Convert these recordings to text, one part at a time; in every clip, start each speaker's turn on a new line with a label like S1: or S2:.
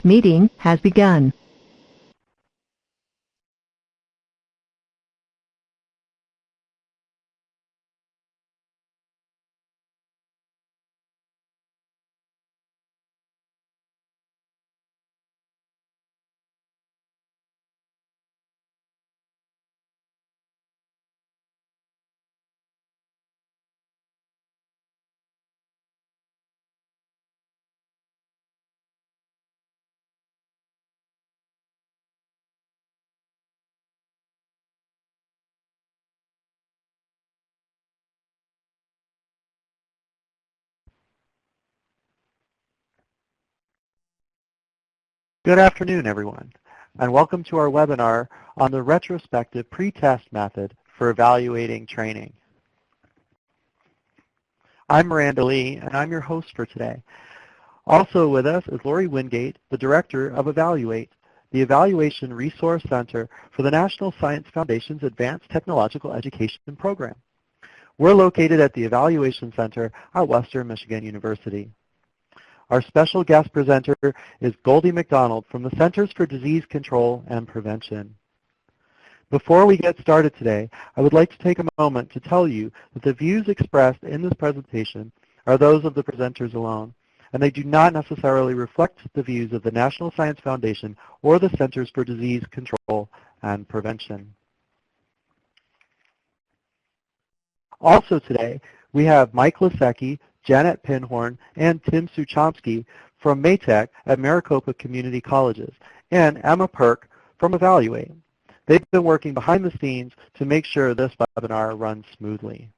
S1: meeting has begun.
S2: Good afternoon, everyone, and welcome to our webinar on the retrospective pretest method for evaluating training. I'm Miranda Lee, and I'm your host for today. Also with us is Lori Wingate, the Director of Evaluate, the Evaluation Resource Center for the National Science Foundation's Advanced Technological Education Program. We're located at the Evaluation Center at Western Michigan University. Our special guest presenter is Goldie MacDonald from the Centers for Disease Control and Prevention. Before we get started today, I would like to take a moment to tell you that the views expressed in this presentation are those of the presenters alone, and they do not necessarily reflect the views of the National Science Foundation or the Centers for Disease Control and Prevention. Also today, we have Mike Lasecki, Janet Pinhorn, and Tim Suchomsky from Maytech at Maricopa Community Colleges, and Emma Perk from Evaluate. They've been working behind the scenes to make sure this webinar runs smoothly.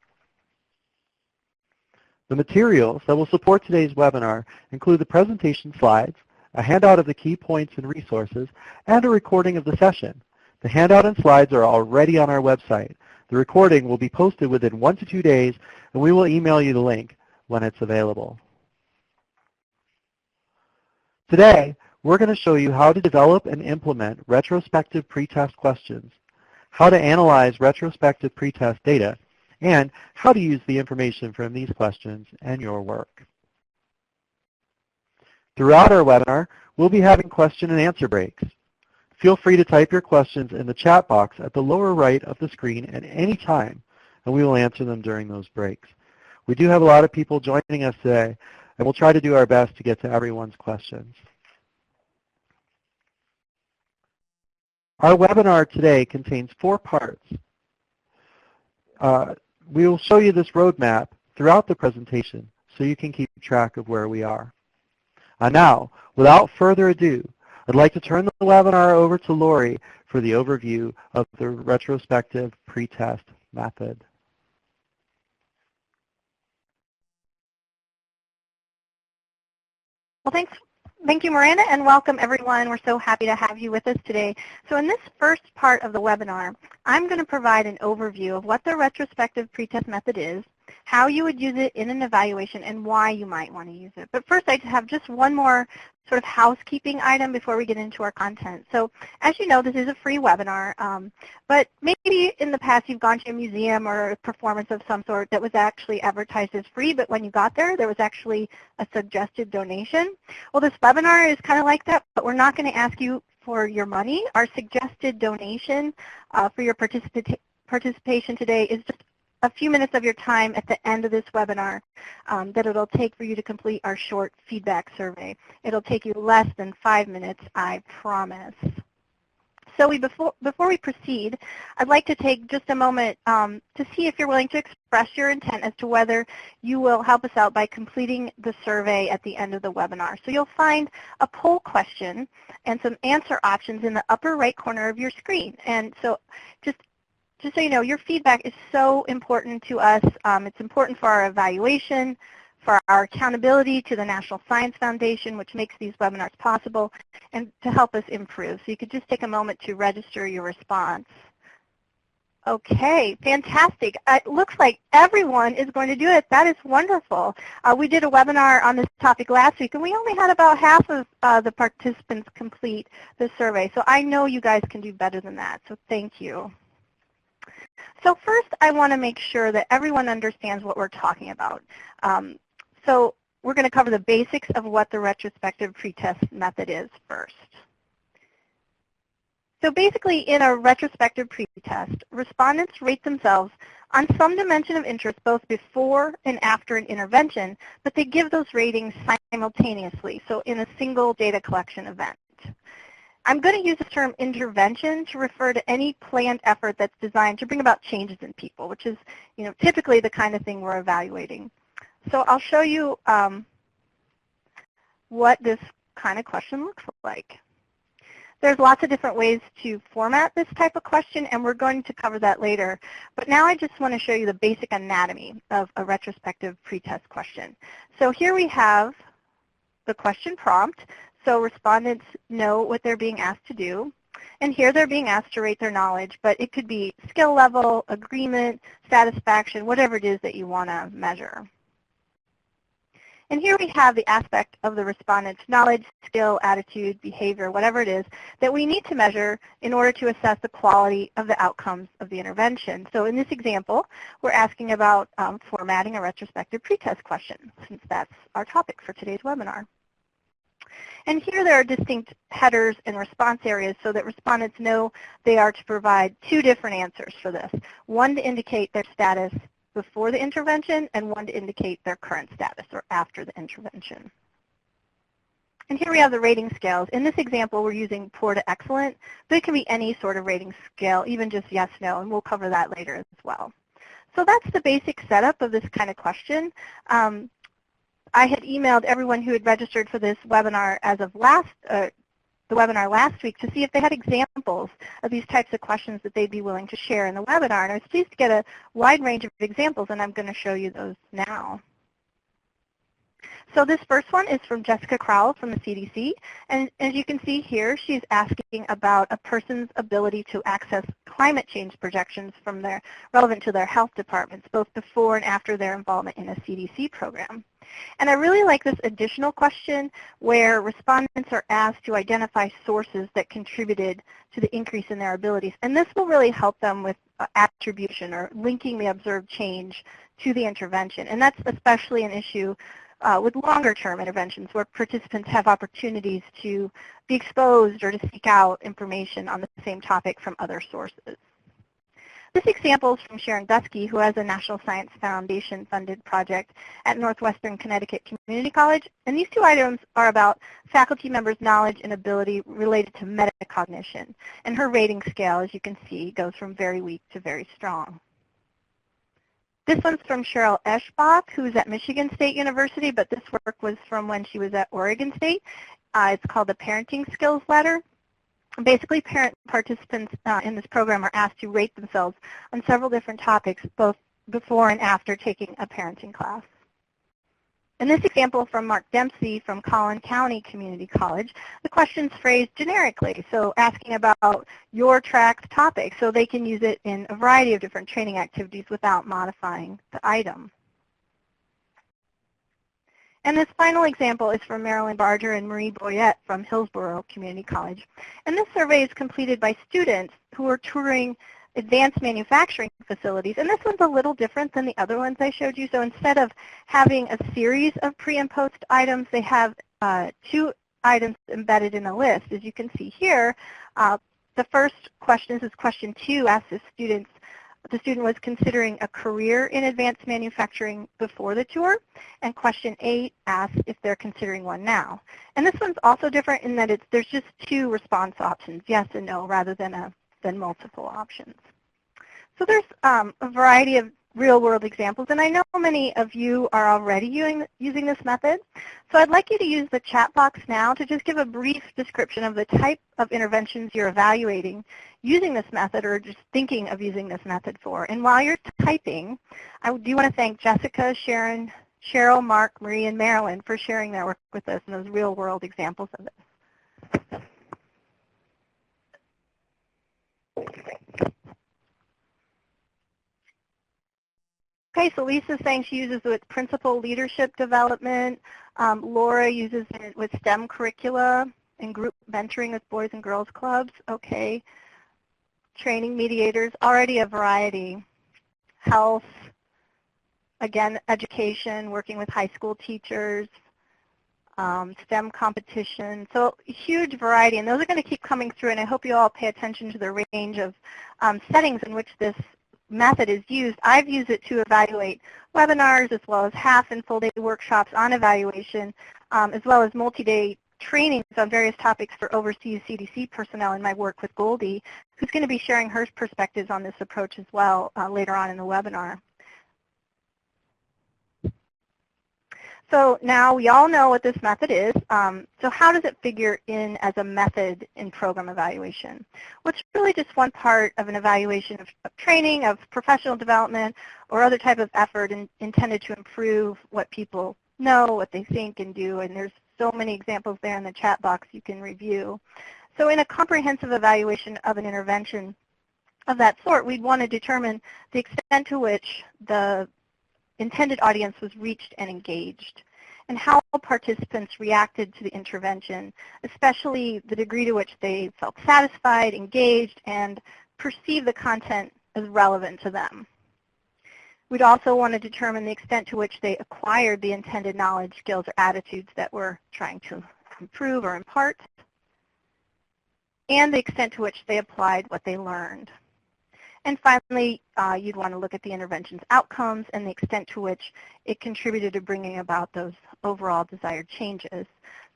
S2: The materials that will support today's webinar include the presentation slides, a handout of the key points and resources, and a recording of the session. The handout and slides are already on our website. The recording will be posted within 1 to 2 days, and we will email you the link when it's available. Today, we're going to show you how to develop and implement retrospective pretest questions, how to analyze retrospective pretest data, and how to use the information from these questions in your work. Throughout our webinar, we'll be having question and answer breaks. Feel free to type your questions in the chat box at the lower right of the screen at any time, and we will answer them during those breaks. We do have a lot of people joining us today, and we'll try to do our best to get to everyone's questions. Our webinar today contains 4 parts. We will show you this roadmap throughout the presentation so you can keep track of where we are. Now, without further ado, I'd like to turn the webinar over to Lori for the overview of the retrospective pretest method.
S3: Well, thank you, Miranda, and welcome, everyone. We're so happy to have you with us today. So in this first part of the webinar, I'm going to provide an overview of what the retrospective pretest method is, how you would use it in an evaluation, and why you might want to use it. But first, I have just one more sort of housekeeping item before we get into our content. So as you know, this is a free webinar, but maybe in the past you've gone to a museum or a performance of some sort that was actually advertised as free, but when you got there was actually a suggested donation. Well, this webinar is kind of like that, but we're not going to ask you for your money. Our suggested donation for your participation today is just a few minutes of your time at the end of this webinar that it'll take for you to complete our short feedback survey. It'll take you less than 5 minutes, I promise. So before we proceed, I'd like to take just a moment to see if you're willing to express your intent as to whether you will help us out by completing the survey at the end of the webinar. So you'll find a poll question and some answer options in the upper right corner of your screen. And so just so you know, your feedback is so important to us. It's important for our evaluation, for our accountability to the National Science Foundation, which makes these webinars possible, and to help us improve. So you could just take a moment to register your response. Okay, fantastic. It looks like everyone is going to do it. That is wonderful. We did a webinar on this topic last week, and we only had about half of the participants complete the survey. So I know you guys can do better than that, so thank you. So first, I want to make sure that everyone understands what we're talking about. So we're going to cover the basics of what the retrospective pretest method is first. So basically, in a retrospective pretest, respondents rate themselves on some dimension of interest both before and after an intervention, but they give those ratings simultaneously, so in a single data collection event. I'm going to use the term intervention to refer to any planned effort that's designed to bring about changes in people, which is, typically the kind of thing we're evaluating. So I'll show you what this kind of question looks like. There's lots of different ways to format this type of question, and we're going to cover that later. But now I just want to show you the basic anatomy of a retrospective pretest question. So here we have the question prompt. So respondents know what they're being asked to do. And here they're being asked to rate their knowledge, but it could be skill level, agreement, satisfaction, whatever it is that you want to measure. And here we have the aspect of the respondent's knowledge, skill, attitude, behavior, whatever it is, that we need to measure in order to assess the quality of the outcomes of the intervention. So in this example, we're asking about formatting a retrospective pretest question, since that's our topic for today's webinar. And here there are distinct headers and response areas so that respondents know they are to provide two different answers for this. One to indicate their status before the intervention, and one to indicate their current status or after the intervention. And here we have the rating scales. In this example, we're using poor to excellent, but it can be any sort of rating scale, even just yes, no, and we'll cover that later as well. So that's the basic setup of this kind of question. I had emailed everyone who had registered for this webinar as of the webinar last week to see if they had examples of these types of questions that they'd be willing to share in the webinar. And I was pleased to get a wide range of examples, and I'm going to show you those now. So this first one is from Jessica Crowell from the CDC. And as you can see here, she's asking about a person's ability to access climate change projections from relevant to their health departments, both before and after their involvement in a CDC program. And I really like this additional question where respondents are asked to identify sources that contributed to the increase in their abilities. And this will really help them with attribution or linking the observed change to the intervention. And that's especially an issue with longer-term interventions where participants have opportunities to be exposed or to seek out information on the same topic from other sources. This example is from Sharon Dusky, who has a National Science Foundation funded project at Northwestern Connecticut Community College. And these two items are about faculty members' knowledge and ability related to metacognition. And her rating scale, as you can see, goes from very weak to very strong. This one's from Cheryl Eschbach, who's at Michigan State University, but this work was from when she was at Oregon State. It's called the Parenting Skills Ladder. Basically, parent participants in this program are asked to rate themselves on several different topics, both before and after taking a parenting class. In this example from Mark Dempsey from Collin County Community College, the question's phrased generically, so asking about your tracked topic, so they can use it in a variety of different training activities without modifying the item. And this final example is from Marilyn Barger and Marie Boyette from Hillsborough Community College. And this survey is completed by students who are touring advanced manufacturing facilities. And this one's a little different than the other ones I showed you. So instead of having a series of pre and post items, they have two items embedded in a list. As you can see here, the first question, this is question 2, asks the student was considering a career in advanced manufacturing before the tour, and question 8 asks if they're considering one now. And this one's also different in that there's just 2 response options, yes and no, rather than multiple options. So there's a variety of real-world examples, and I know many of you are already using this method. So I'd like you to use the chat box now to just give a brief description of the type of interventions you're evaluating using this method or just thinking of using this method for. And while you're typing, I do want to thank Jessica, Sharon, Cheryl, Mark, Marie, and Marilyn for sharing their work with us and those real-world examples of this. Okay, so Lisa's saying she uses it with principal leadership development. Laura uses it with STEM curricula and group mentoring with boys and girls clubs. Okay. Training mediators, already a variety. Health, again, education, working with high school teachers, STEM competition. So huge variety, and those are going to keep coming through, and I hope you all pay attention to the range of settings in which this method is used. I've used it to evaluate webinars as well as half and full day workshops on evaluation, as well as multi-day trainings on various topics for overseas CDC personnel in my work with Goldie, who's going to be sharing her perspectives on this approach as well later on in the webinar. So now we all know what this method is. So how does it figure in as a method in program evaluation? Well, it's really just one part of an evaluation of training, of professional development, or other type of effort intended to improve what people know, what they think and do. And there's so many examples there in the chat box you can review. So in a comprehensive evaluation of an intervention of that sort, we'd want to determine the extent to which the intended audience was reached and engaged, and how participants reacted to the intervention, especially the degree to which they felt satisfied, engaged, and perceived the content as relevant to them. We'd also want to determine the extent to which they acquired the intended knowledge, skills, or attitudes that we're trying to improve or impart, and the extent to which they applied what they learned. And finally, you'd want to look at the intervention's outcomes and the extent to which it contributed to bringing about those overall desired changes.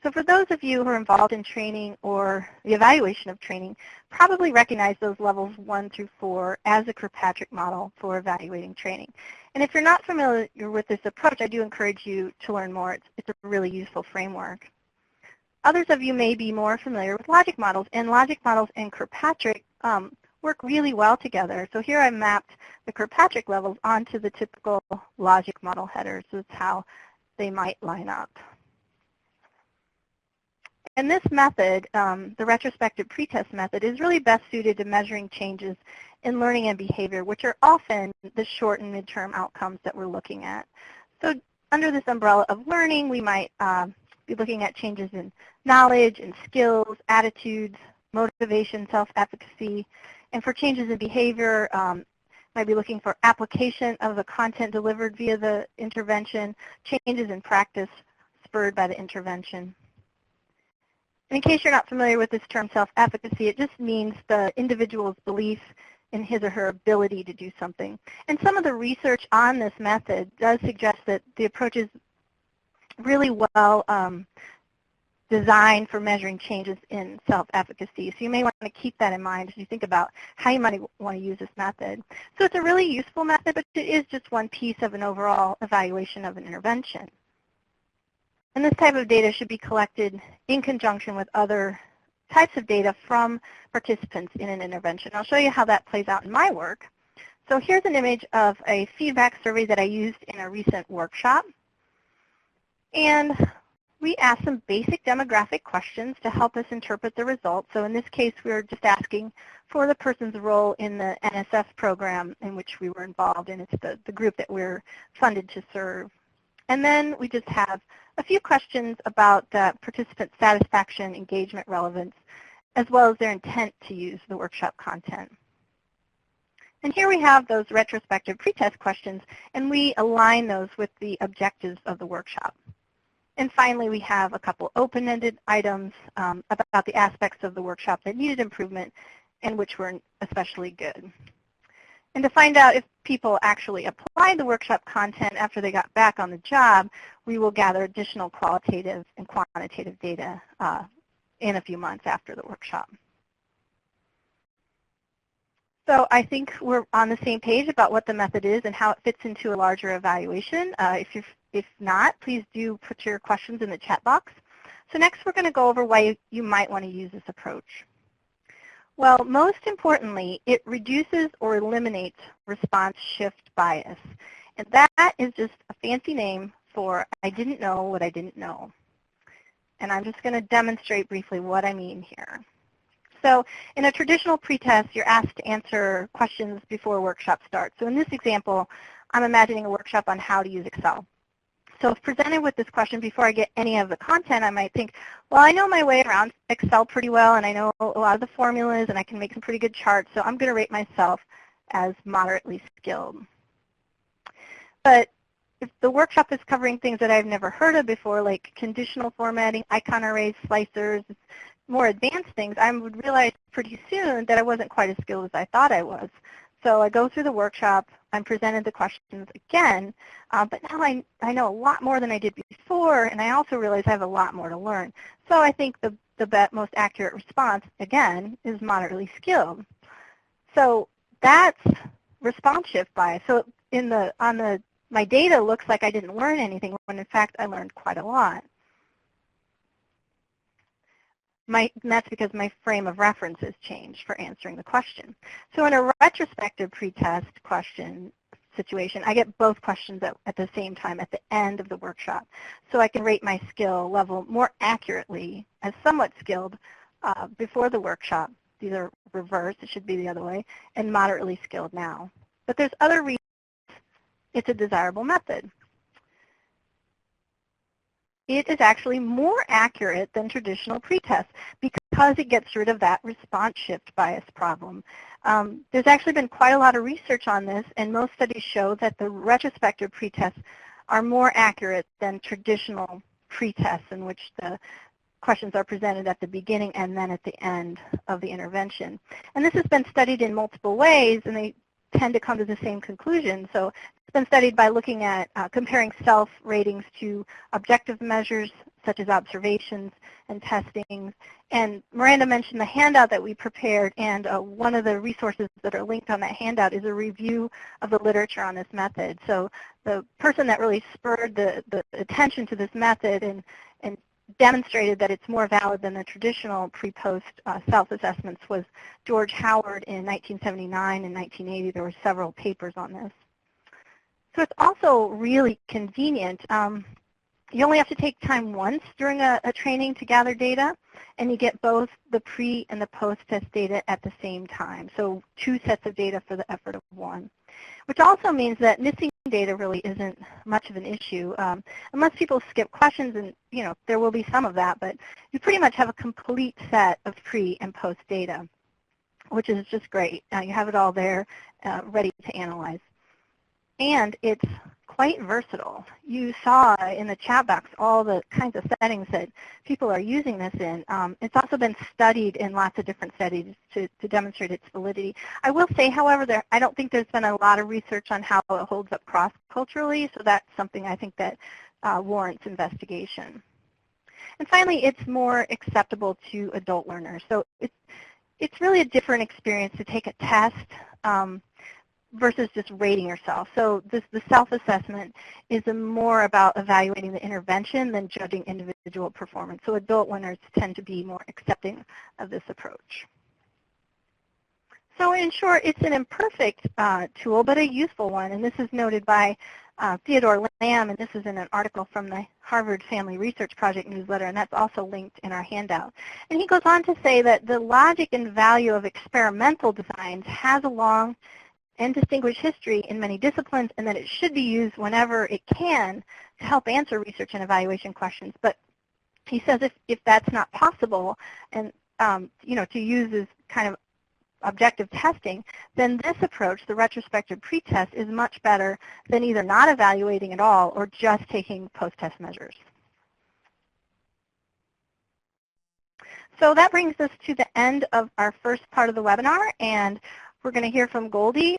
S3: So for those of you who are involved in training or the evaluation of training, probably recognize those levels 1 through 4 as a Kirkpatrick model for evaluating training. And if you're not familiar with this approach, I do encourage you to learn more. It's a really useful framework. Others of you may be more familiar with logic models, and logic models and Kirkpatrick work really well together. So here I mapped the Kirkpatrick levels onto the typical logic model headers. So that's how they might line up. And this method, the retrospective pretest method, is really best suited to measuring changes in learning and behavior, which are often the short and midterm outcomes that we're looking at. So under this umbrella of learning, we might be looking at changes in knowledge and skills, attitudes, motivation, self-efficacy. And for changes in behavior, might be looking for application of the content delivered via the intervention, changes in practice spurred by the intervention. And in case you're not familiar with this term self-efficacy, it just means the individual's belief in his or her ability to do something. And some of the research on this method does suggest that the approach is really well designed for measuring changes in self-efficacy. So you may want to keep that in mind as you think about how you might want to use this method. So it's a really useful method, but it is just one piece of an overall evaluation of an intervention. And this type of data should be collected in conjunction with other types of data from participants in an intervention. I'll show you how that plays out in my work. So here's an image of a feedback survey that I used in a recent workshop. And we asked some basic demographic questions to help us interpret the results. So in this case, we were just asking for the person's role in the NSF program in which we were involved in. It's the group that we're funded to serve. And then we just have a few questions about the participant satisfaction, engagement, relevance, as well as their intent to use the workshop content. And here we have those retrospective pretest questions, and we align those with the objectives of the workshop. And finally, we have a couple open-ended items about the aspects of the workshop that needed improvement and which were especially good. And to find out if people actually applied the workshop content after they got back on the job, we will gather additional qualitative and quantitative data in a few months after the workshop. So I think we're on the same page about what the method is and how it fits into a larger evaluation. If not, please do put your questions in the chat box. So next we're going to go over why you might want to use this approach. Well, most importantly, it reduces or eliminates response shift bias. And that is just a fancy name for I didn't know what I didn't know. And I'm just going to demonstrate briefly what I mean here. So in a traditional pretest, you're asked to answer questions before a workshop starts. So in this example, I'm imagining a workshop on how to use Excel. So if presented with this question before I get any of the content, I might think, well, I know my way around Excel pretty well, and I know a lot of the formulas, and I can make some pretty good charts, so I'm going to rate myself as moderately skilled. But if the workshop is covering things that I've never heard of before, like conditional formatting, icon arrays, slicers, more advanced things, I would realize pretty soon that I wasn't quite as skilled as I thought I was. So I go through the workshop, I'm presented the questions again, but now I know a lot more than I did before, and I also realize I have a lot more to learn. So I think the most accurate response, again, is moderately skilled. So that's response shift bias. So my data looks like I didn't learn anything, when in fact I learned quite a lot. That's because my frame of reference has changed for answering the question. So in a retrospective pretest question situation, I get both questions at the same time at the end of the workshop. So I can rate my skill level more accurately as somewhat skilled before the workshop. These are reversed, it should be the other way, and moderately skilled now. But there's other reasons it's a desirable method. It is actually more accurate than traditional pretests because it gets rid of that response shift bias problem. There's actually been quite a lot of research on this, and most studies show that the retrospective pretests are more accurate than traditional pretests, in which the questions are presented at the beginning and then at the end of the intervention. And this has been studied in multiple ways, and they tend to come to the same conclusion. So it's been studied by looking at comparing self-ratings to objective measures such as observations and testings. And Miranda mentioned the handout that we prepared, and one of the resources that are linked on that handout is a review of the literature on this method. So the person that really spurred the attention to this method and demonstrated that it's more valid than the traditional pre-post self-assessments was George Howard in 1979 and 1980. There were several papers on this. So it's also really convenient. You only have to take time once during a training to gather data, and you get both the pre and the post-test data at the same time. So 2 sets of data for the effort of 1, which also means that missing data really isn't much of an issue. Unless people skip questions, and there will be some of that, but you pretty much have a complete set of pre and post data, which is just great. You have it all there ready to analyze. And it's quite versatile. You saw in the chat box all the kinds of settings that people are using this in. It's also been studied in lots of different studies to demonstrate its validity. I will say, however, I don't think there's been a lot of research on how it holds up cross-culturally, so that's something I think that warrants investigation. And finally, it's more acceptable to adult learners. So it's really a different experience to take a test versus just rating yourself. So the self-assessment is more about evaluating the intervention than judging individual performance. So adult learners tend to be more accepting of this approach. So in short, it's an imperfect tool, but a useful one. And this is noted by Theodore Lamb, and this is in an article from the Harvard Family Research Project newsletter, and that's also linked in our handout. And he goes on to say that the logic and value of experimental designs has a long and distinguished history in many disciplines, and that it should be used whenever it can to help answer research and evaluation questions. But he says if that's not possible, and to use this kind of objective testing, then this approach, the retrospective pretest, is much better than either not evaluating at all or just taking post-test measures. So that brings us to the end of our first part of the webinar, and we're going to hear from Goldie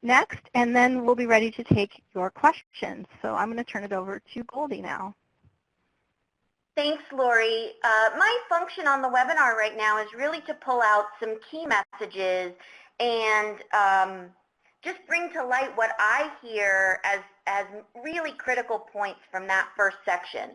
S3: next, and then we'll be ready to take your questions. So I'm going to turn it over to Goldie now.
S1: Thanks, Lori. My function on the webinar right now is really to pull out some key messages and just bring to light what I hear as really critical points from that first section.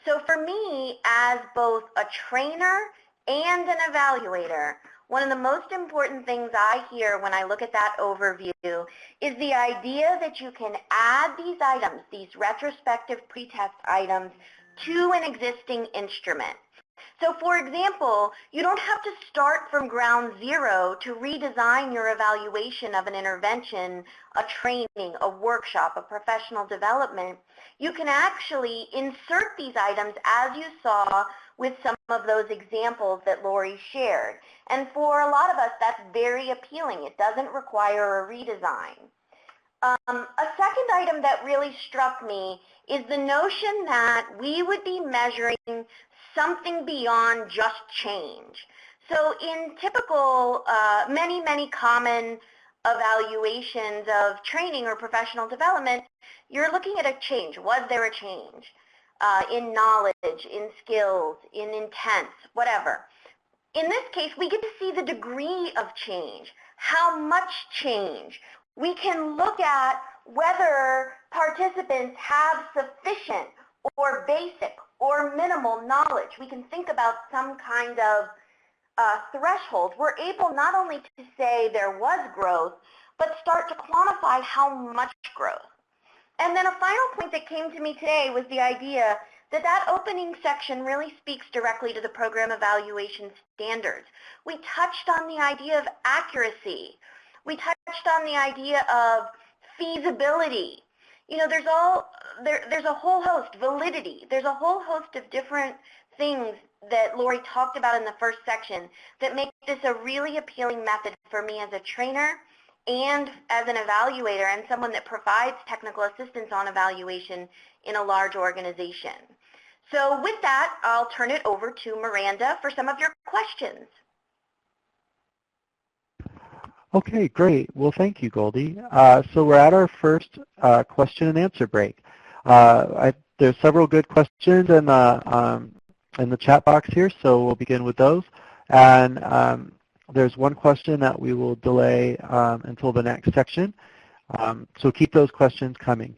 S1: So for me, as both a trainer and an evaluator, one of the most important things I hear when I look at that overview is the idea that you can add these items, these retrospective pretest items, to an existing instrument. So for example, you don't have to start from ground zero to redesign your evaluation of an intervention, a training, a workshop, a professional development. You can actually insert these items as you saw with some of those examples that Lori shared. And for a lot of us, that's very appealing. It doesn't require a redesign. A second item that really struck me is the notion that we would be measuring something beyond just change. So in typical, many common evaluations of training or professional development, you're looking at a change. Was there a change in knowledge, in skills, in intent, whatever? In this case, we get to see the degree of change, how much change. We can look at whether participants have sufficient or basic or minimal knowledge. We can think about some kind of threshold. We're able not only to say there was growth, but start to quantify how much growth. And then a final point that came to me today was the idea that that opening section really speaks directly to the program evaluation standards. We touched on the idea of accuracy. We touched on the idea of feasibility. You know, there's a whole host, validity. There's a whole host of different things that Lori talked about in the first section that make this a really appealing method for me as a trainer and as an evaluator and someone that provides technical assistance on evaluation in a large organization. So with that, I'll turn it over to Miranda for some of your questions.
S2: Okay, great. Well, thank you, Goldie. So we're at our first question and answer break. There's several good questions in the chat box here, so we'll begin with those. And there's one question that we will delay until the next section, so keep those questions coming.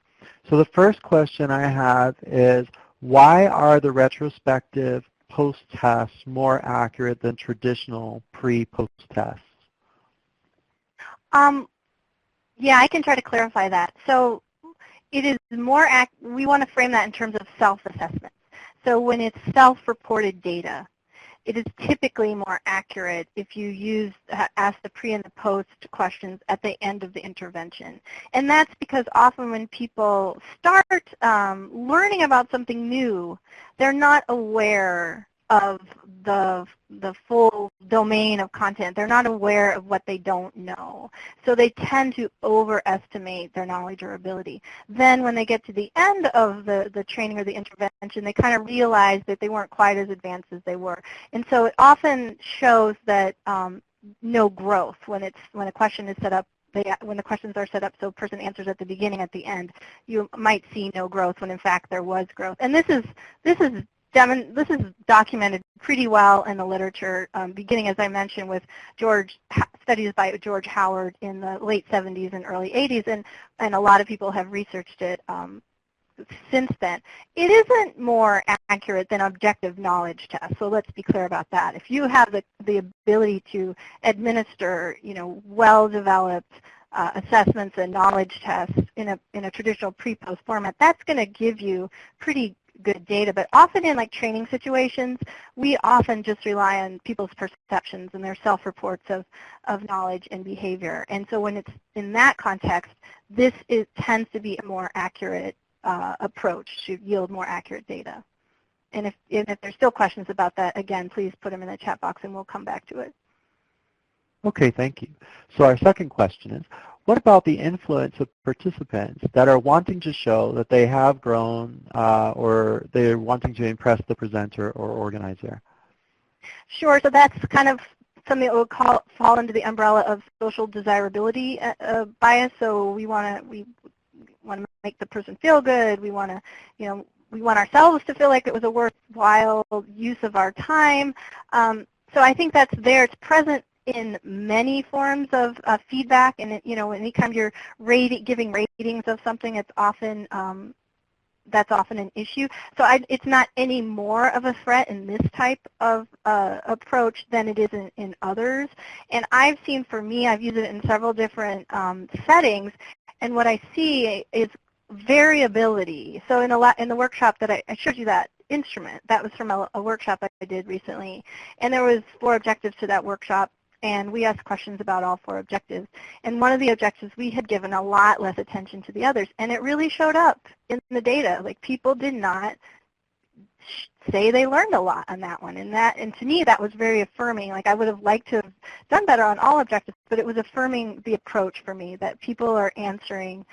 S2: So the first question I have is, why are the retrospective post-tests more accurate than traditional pre-post tests?
S3: Yeah, I can try to clarify that. So it is more, we want to frame that in terms of self-assessment. So when it's self-reported data, it is typically more accurate if you ask the pre and the post questions at the end of the intervention. And that's because often when people start learning about something new, they're not aware of the full domain of content. They're not aware of what they don't know. So they tend to overestimate their knowledge or ability. Then when they get to the end of the training or the intervention, they kind of realize that they weren't quite as advanced as they were. And so it often shows that no growth when a question is set up. When the questions are set up so a person answers at the beginning, at the end, you might see no growth when in fact there was growth. And this is documented pretty well in the literature, beginning, as I mentioned, with studies by George Howard in the late 70s and early 80s, and a lot of people have researched it since then. It isn't more accurate than objective knowledge tests, so let's be clear about that. If you have the ability to administer, well-developed assessments and knowledge tests in a traditional pre-post format, that's going to give you pretty good data. But often in training situations, we often just rely on people's perceptions and their self-reports of knowledge and behavior. And so when it's in that context, this tends to be a more accurate approach to yield more accurate data. And if there's still questions about that, again, please put them in the chat box and we'll come back to it.
S2: Okay, thank you. So our second question is, what about the influence of participants that are wanting to show that they have grown or they're wanting to impress the presenter or organizer? Sure,
S3: so that's kind of something that would fall into the umbrella of social desirability bias. So we want to make the person feel good. We want to, we want ourselves to feel like it was a worthwhile use of our time. So I think that's there. It's present in many forms of feedback, and anytime you're giving ratings of something, it's often that's often an issue. So it's not any more of a threat in this type of approach than it is in others. And I've seen, for me, I've used it in several different settings, and what I see is variability. So in the workshop that I showed you, that instrument, that was from a workshop I did recently, and there was 4 objectives to that workshop. And we asked questions about all 4 objectives. And one of the objectives, we had given a lot less attention to the others. And it really showed up in the data. People did not say they learned a lot on that one. And to me, that was very affirming. Like, I would have liked to have done better on all objectives, but it was affirming the approach for me, that people are answering,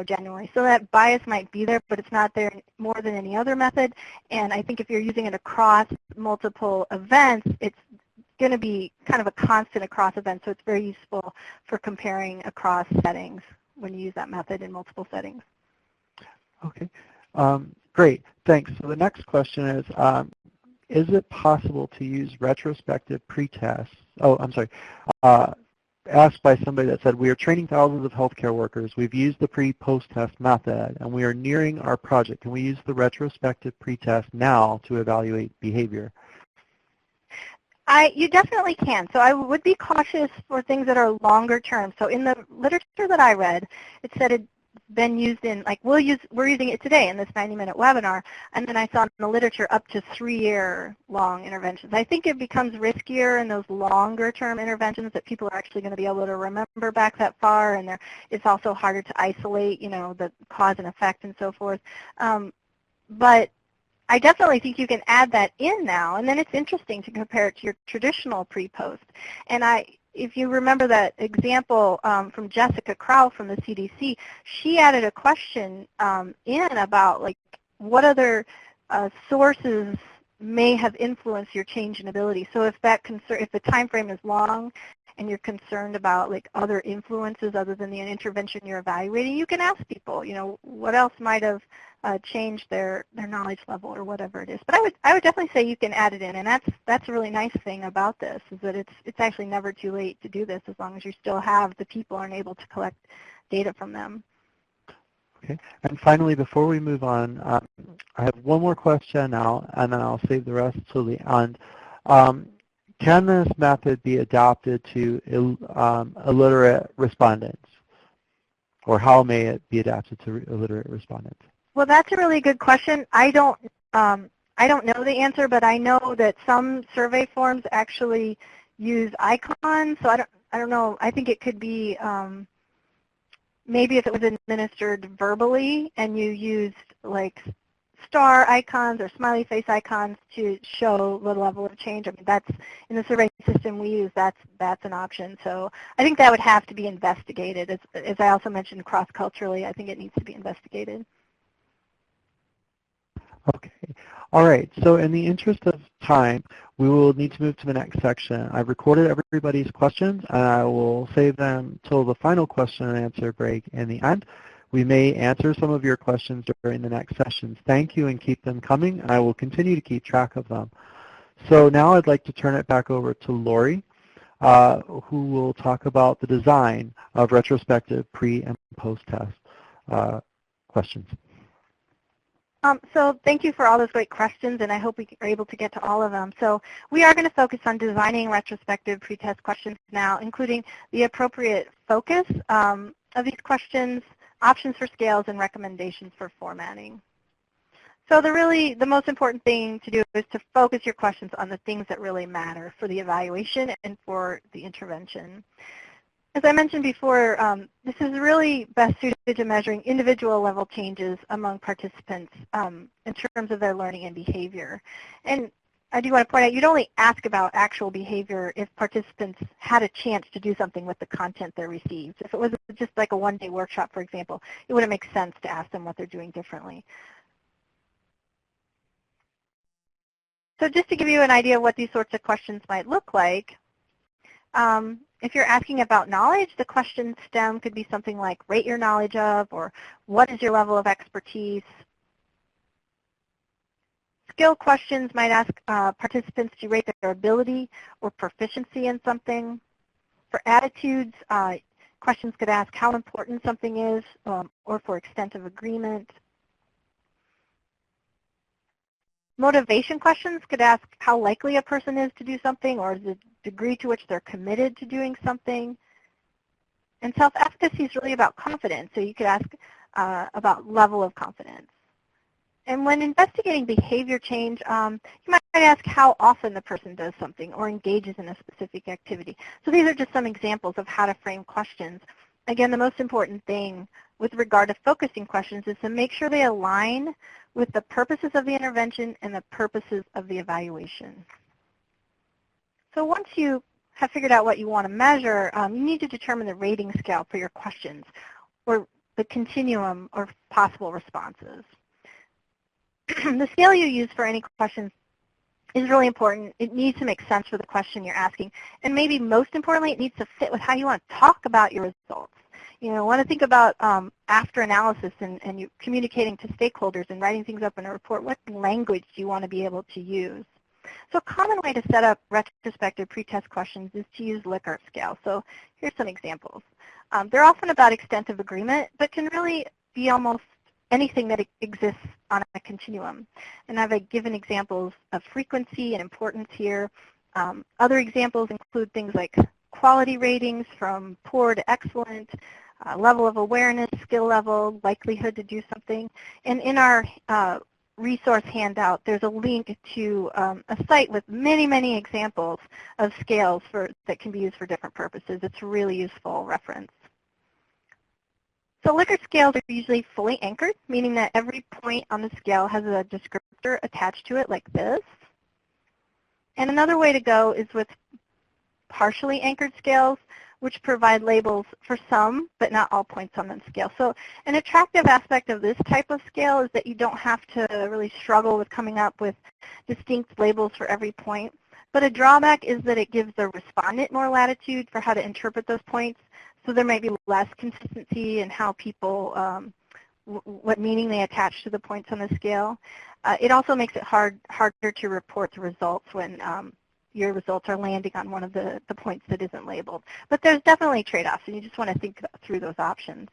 S3: genuinely. So that bias might be there, but it's not there more than any other method. And I think if you're using it across multiple events, it's going to be kind of a constant across events, so it's very useful for comparing across settings when you use that method in multiple settings.
S2: Okay, great, thanks. So the next question is it possible to use retrospective pretest? Oh, I'm sorry. Asked by somebody that said, we are training thousands of healthcare workers. We've used the pre-post test method, and we are nearing our project. Can we use the retrospective pretest now to evaluate behavior?
S3: You definitely can. So I would be cautious for things that are longer term. So in the literature that I read, it said it's been used in, like, we're using it today in this 90-minute webinar, and then I saw in the literature up to 3-year-long interventions. I think it becomes riskier in those longer-term interventions that people are actually going to be able to remember back that far, and it's also harder to isolate, the cause and effect and so forth. But I definitely think you can add that in now, and then it's interesting to compare it to your traditional pre-post. And if you remember that example from Jessica Crowell from the CDC, she added a question in about, like, what other sources may have influenced your change in ability. So if the time frame is long and you're concerned about, like, other influences other than the intervention you're evaluating, you can ask people, what else might have changed their knowledge level or whatever it is. But I would definitely say you can add it in, and that's a really nice thing about this, is that it's actually never too late to do this as long as you still have the people and able to collect data from them.
S2: Okay, and finally, before we move on, I have one more question now, and then I'll save the rest till the end. Can this method be adapted to illiterate respondents, or how may it be adapted to illiterate respondents?
S3: Well, that's a really good question. I don't know the answer, but I know that some survey forms actually use icons. So I don't know. I think it could be maybe if it was administered verbally and you used, like, star icons or smiley face icons to show the level of change. I mean, that's in the survey system we use. That's an option. So I think that would have to be investigated. As I also mentioned, cross-culturally, I think it needs to be investigated.
S2: Okay. All right. So in the interest of time, we will need to move to the next section. I've recorded everybody's questions, and I will save them till the final question and answer break in the end. We may answer some of your questions during the next sessions. Thank you, and keep them coming, and I will continue to keep track of them. So now I'd like to turn it back over to Lori, who will talk about the design of retrospective pre- and post-test questions.
S3: So thank you for all those great questions, and I hope we are able to get to all of them. So we are going to focus on designing retrospective pretest questions now, including the appropriate focus of these questions, options for scales, and recommendations for formatting. So the most important thing to do is to focus your questions on the things that really matter for the evaluation and for the intervention. As I mentioned before, this is really best suited to measuring individual level changes among participants in terms of their learning and behavior. And I do want to point out, you'd only ask about actual behavior if participants had a chance to do something with the content they received. If it was just like a one-day workshop, for example, it wouldn't make sense to ask them what they're doing differently. So just to give you an idea of what these sorts of questions might look like, if you're asking about knowledge, the question stem could be something like rate your knowledge of, or what is your level of expertise. Skill questions might ask participants to rate their ability or proficiency in something. For attitudes, questions could ask how important something is, or for extent of agreement. Motivation questions could ask how likely a person is to do something, or the degree to which they're committed to doing something. And self-efficacy is really about confidence, so you could ask about level of confidence. And when investigating behavior change, you might ask how often the person does something or engages in a specific activity. So these are just some examples of how to frame questions. again, the most important thing with regard to focusing questions is to make sure they align with the purposes of the intervention and the purposes of the evaluation. So once you have figured out what you want to measure, you need to determine the rating scale for your questions or the continuum of possible responses. The scale you use for any questions is really important. It needs to make sense for the question you're asking. And maybe most importantly, it needs to fit with how you want to talk about your results. You know, want to think about after analysis and you communicating to stakeholders and writing things up in a report. What language do you want to be able to use? So a common way to set up retrospective pretest questions is to use Likert scale. So here's some examples. They're often about extent of agreement, but can really be almost anything that exists on a continuum. And I've given examples of frequency and importance here. Other examples include things like quality ratings from poor to excellent, level of awareness, skill level, likelihood to do something. And in our resource handout, there's a link to a site with many, many examples of scales that can be used for different purposes. It's a really useful reference. So Likert scales are usually fully anchored, meaning that every point on the scale has a descriptor attached to it like this. And another way to go is with partially anchored scales, which provide labels for some, but not all points on the scale. So an attractive aspect of this type of scale is that you don't have to really struggle with coming up with distinct labels for every point. But a drawback is that it gives the respondent more latitude for how to interpret those points. So there might be less consistency in how people, what meaning they attach to the points on the scale. It also makes it harder to report the results when your results are landing on one of the points that isn't labeled. But there's definitely trade-offs, and you just want to think through those options.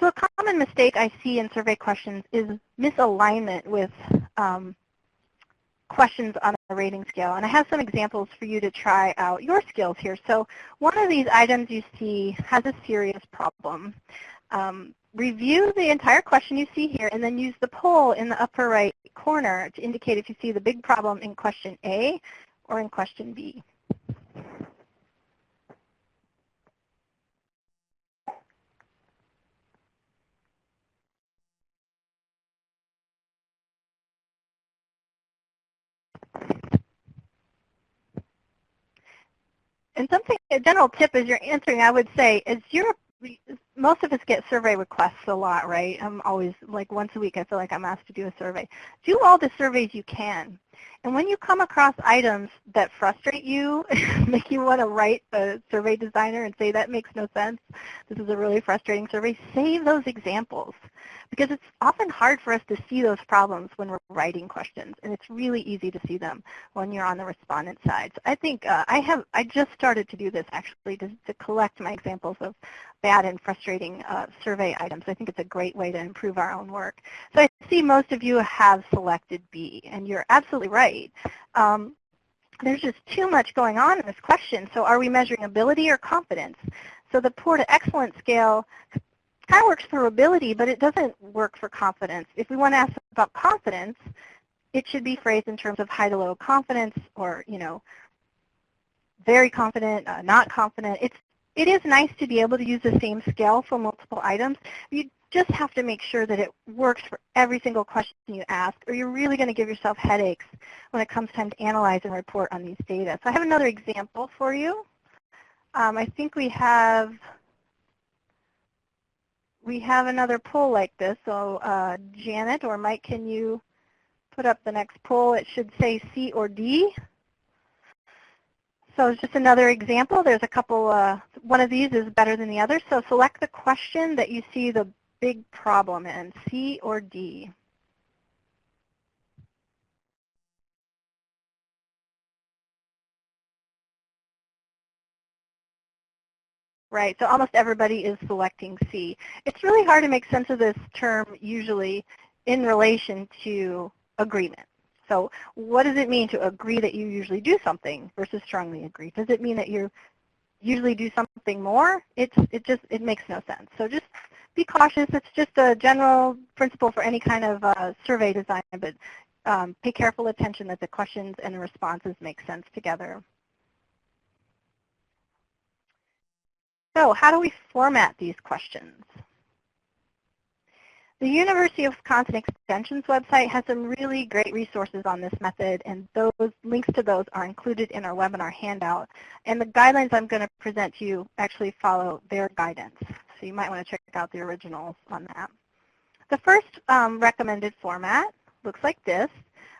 S3: So a common mistake I see in survey questions is misalignment with questions on a rating scale. And I have some examples for you to try out your skills here. So one of these items you see has a serious problem. Review the entire question you see here and then use the poll in the upper right corner to indicate if you see the big problem in question A or in question B. And a general tip as you're answering, I would say, is most of us get survey requests a lot, right? I'm always, like once a week, I feel like I'm asked to do a survey. Do all the surveys you can. And when you come across items that frustrate you, make you want to write the survey designer and say, that makes no sense, this is a really frustrating survey, save those examples. Because it's often hard for us to see those problems when we're writing questions, and it's really easy to see them when you're on the respondent side. So I think I just started to do this actually to collect my examples of bad and frustrating survey items. I think it's a great way to improve our own work. So I see most of you have selected B, and you're absolutely right. There's just too much going on in this question. So are we measuring ability or confidence? So the poor to excellent scale kind of works for ability, but it doesn't work for confidence. If we want to ask about confidence, it should be phrased in terms of high to low confidence, or, you know, very confident, not confident. It is nice to be able to use the same scale for multiple items. You just have to make sure that it works for every single question you ask, or you're really going to give yourself headaches when it comes time to analyze and report on these data. So I have another example for you. I think we have another poll like this. So Janet or Mike, can you put up the next poll? It should say C or D. So it's just another example. There's a couple, one of these is better than the other. So select the question that you see the big problem in, C or D. Right, so almost everybody is selecting C. It's really hard to make sense of this term usually in relation to agreement. So what does it mean to agree that you usually do something versus strongly agree? Does it mean that you usually do something more? It makes no sense. So just be cautious. It's just a general principle for any kind of survey design, but pay careful attention that the questions and the responses make sense together. So how do we format these questions? The University of Wisconsin Extension's website has some really great resources on this method, and those links to those are included in our webinar handout. And the guidelines I'm going to present to you actually follow their guidance, so you might want to check out the originals on that. The first recommended format looks like this,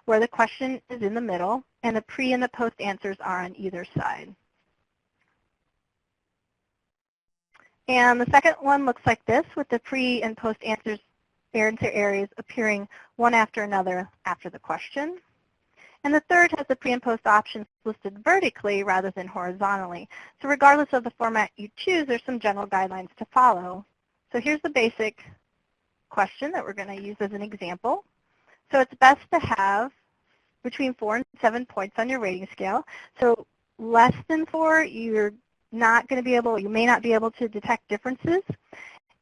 S3: where the question is in the middle, and the pre and the post answers are on either side. And the second one looks like this, with the pre and post answer areas appearing one after another after the question. And the third has the pre and post options listed vertically rather than horizontally. So regardless of the format you choose, there's some general guidelines to follow. So here's the basic question that we're going to use as an example. So it's best to have between 4 and 7 points on your rating scale. So less than 4, you're not going to be able, you may not be able to detect differences.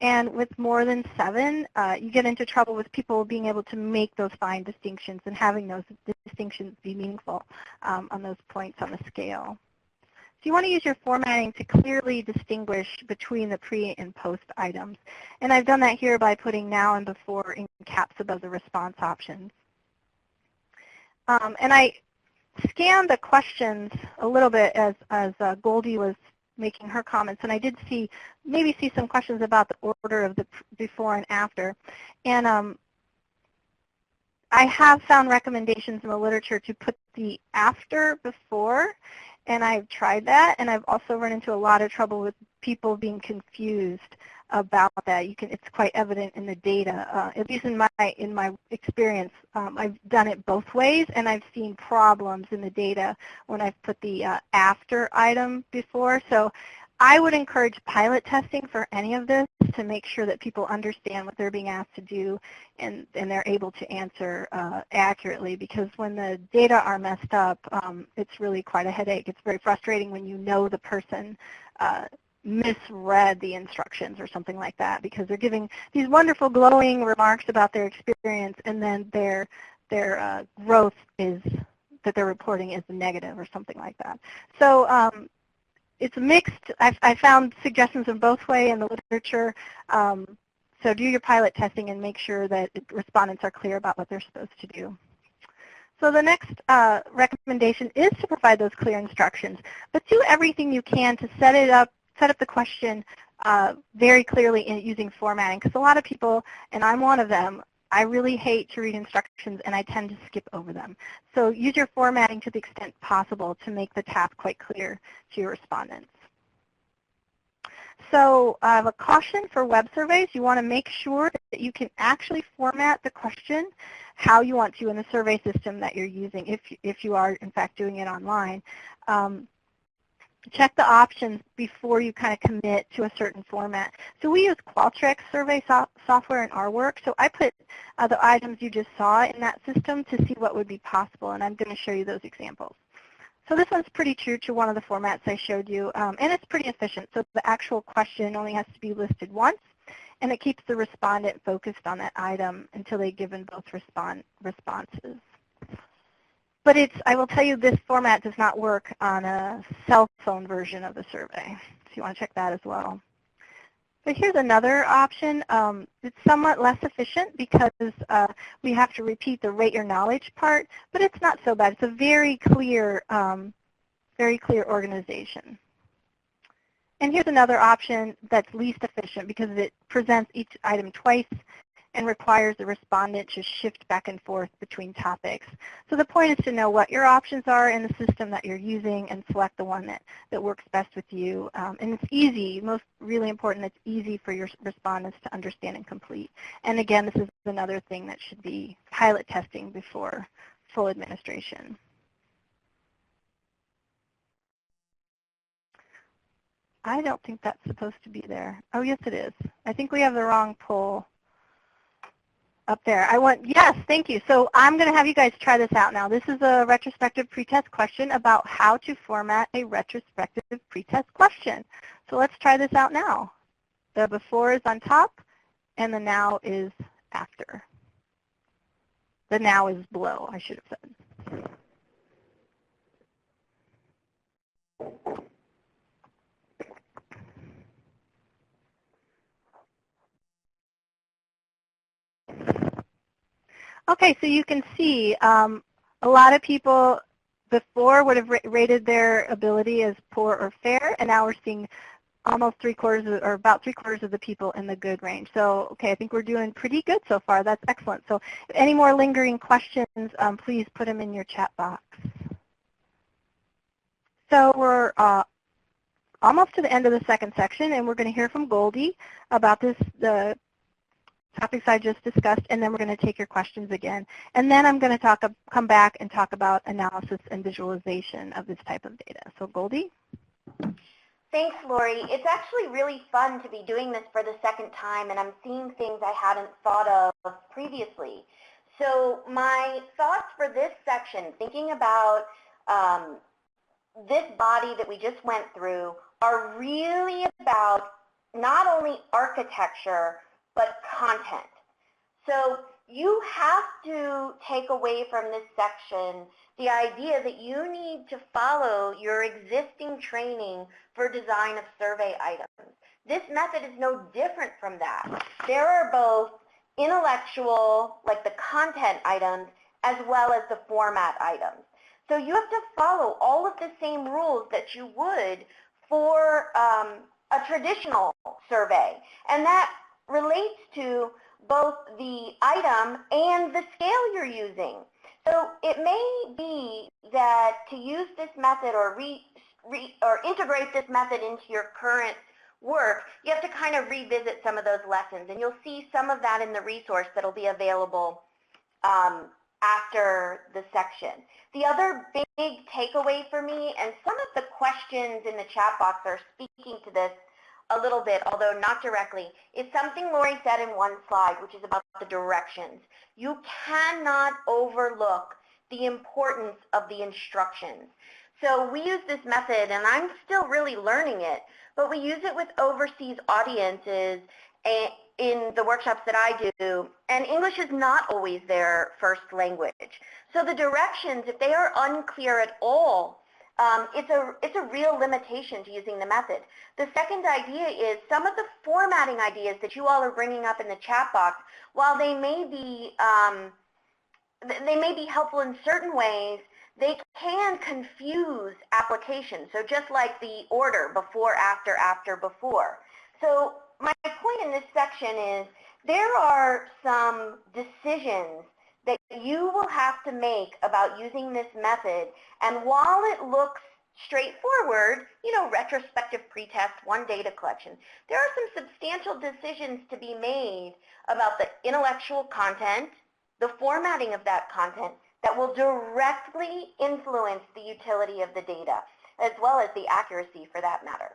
S3: And with more than 7, you get into trouble with people being able to make those fine distinctions and having those distinctions be meaningful on those points on the scale. So you want to use your formatting to clearly distinguish between the pre and post items. And I've done that here by putting now and before in caps above the response options. And I scanned the questions a little bit as Goldie was making her comments, and I did maybe see some questions about the order of the before and after. And I have found recommendations in the literature to put the after before, and I've tried that, and I've also run into a lot of trouble with people being confused about that. It's quite evident in the data. At least in my experience, I've done it both ways, and I've seen problems in the data when I've put the after item before. So I would encourage pilot testing for any of this to make sure that people understand what they're being asked to do and they're able to answer accurately, because when the data are messed up, it's really quite a headache. It's very frustrating when you know the person misread the instructions or something like that, because they're giving these wonderful glowing remarks about their experience, and then their growth is that they're reporting is negative or something like that. So it's mixed. I found suggestions in both way in the literature. So do your pilot testing and make sure that respondents are clear about what they're supposed to do. So the next recommendation is to provide those clear instructions, but do everything you can to set up the question very clearly using formatting, because a lot of people, and I'm one of them, I really hate to read instructions and I tend to skip over them. So use your formatting to the extent possible to make the task quite clear to your respondents. So I have a caution for web surveys. You want to make sure that you can actually format the question how you want to in the survey system that you're using, if you are in fact doing it online. Check the options before you kind of commit to a certain format. So we use Qualtrics survey software in our work. So I put the items you just saw in that system to see what would be possible, and I'm going to show you those examples. So this one's pretty true to one of the formats I showed you, and it's pretty efficient. So the actual question only has to be listed once, and it keeps the respondent focused on that item until they've given both responses. But I will tell you, this format does not work on a cell phone version of the survey. So you want to check that as well. But here's another option. It's somewhat less efficient because we have to repeat the rate your knowledge part, but it's not so bad. It's a very clear organization. And here's another option that's least efficient because it presents each item twice and requires the respondent to shift back and forth between topics. So the point is to know what your options are in the system that you're using and select the one that works best with you. And it's easy, really important, it's easy for your respondents to understand and complete. And again, this is another thing that should be pilot testing before full administration. I don't think that's supposed to be there. Oh, yes, it is. I think we have the wrong poll up there. Yes, thank you. So I'm going to have you guys try this out now. This is a retrospective pretest question about how to format a retrospective pretest question. So let's try this out now. The before is on top, and the now is after. The now is below, I should have said. Okay, so you can see a lot of people before would have rated their ability as poor or fair, and now we're seeing almost or about three-quarters of the people in the good range. So, okay, I think we're doing pretty good so far. That's excellent. So if any more lingering questions, please put them in your chat box. So we're almost to the end of the second section, and we're going to hear from Goldie about the topics I just discussed, and then we're going to take your questions again. And then I'm going to come back and talk about analysis and visualization of this type of data. So Goldie?
S1: Thanks, Lori. It's actually really fun to be doing this for the second time, and I'm seeing things I hadn't thought of previously. So my thoughts for this section, thinking about this body that we just went through, are really about not only architecture, but content. So you have to take away from this section the idea that you need to follow your existing training for design of survey items. This method is no different from that. There are both intellectual, like the content items, as well as the format items. So you have to follow all of the same rules that you would for a traditional survey. And that relates to both the item and the scale you're using. So it may be that to use this method or integrate this method into your current work, you have to kind of revisit some of those lessons. And you'll see some of that in the resource that will be available after the section. The other big takeaway for me, and some of the questions in the chat box are speaking to this a little bit, although not directly, is something Lori said in one slide, which is about the directions. You cannot overlook the importance of the instructions. So we use this method, and I'm still really learning it, but we use it with overseas audiences in the workshops that I do, and English is not always their first language. So the directions, if they are unclear at all, it's a real limitation to using the method. The second idea is some of the formatting ideas that you all are bringing up in the chat box, while they may be helpful in certain ways, they can confuse applications. So just like the order, before, after, before. So my point in this section is there are some decisions that you will have to make about using this method, and while it looks straightforward, retrospective pretest, one data collection, there are some substantial decisions to be made about the intellectual content, the formatting of that content, that will directly influence the utility of the data, as well as the accuracy for that matter.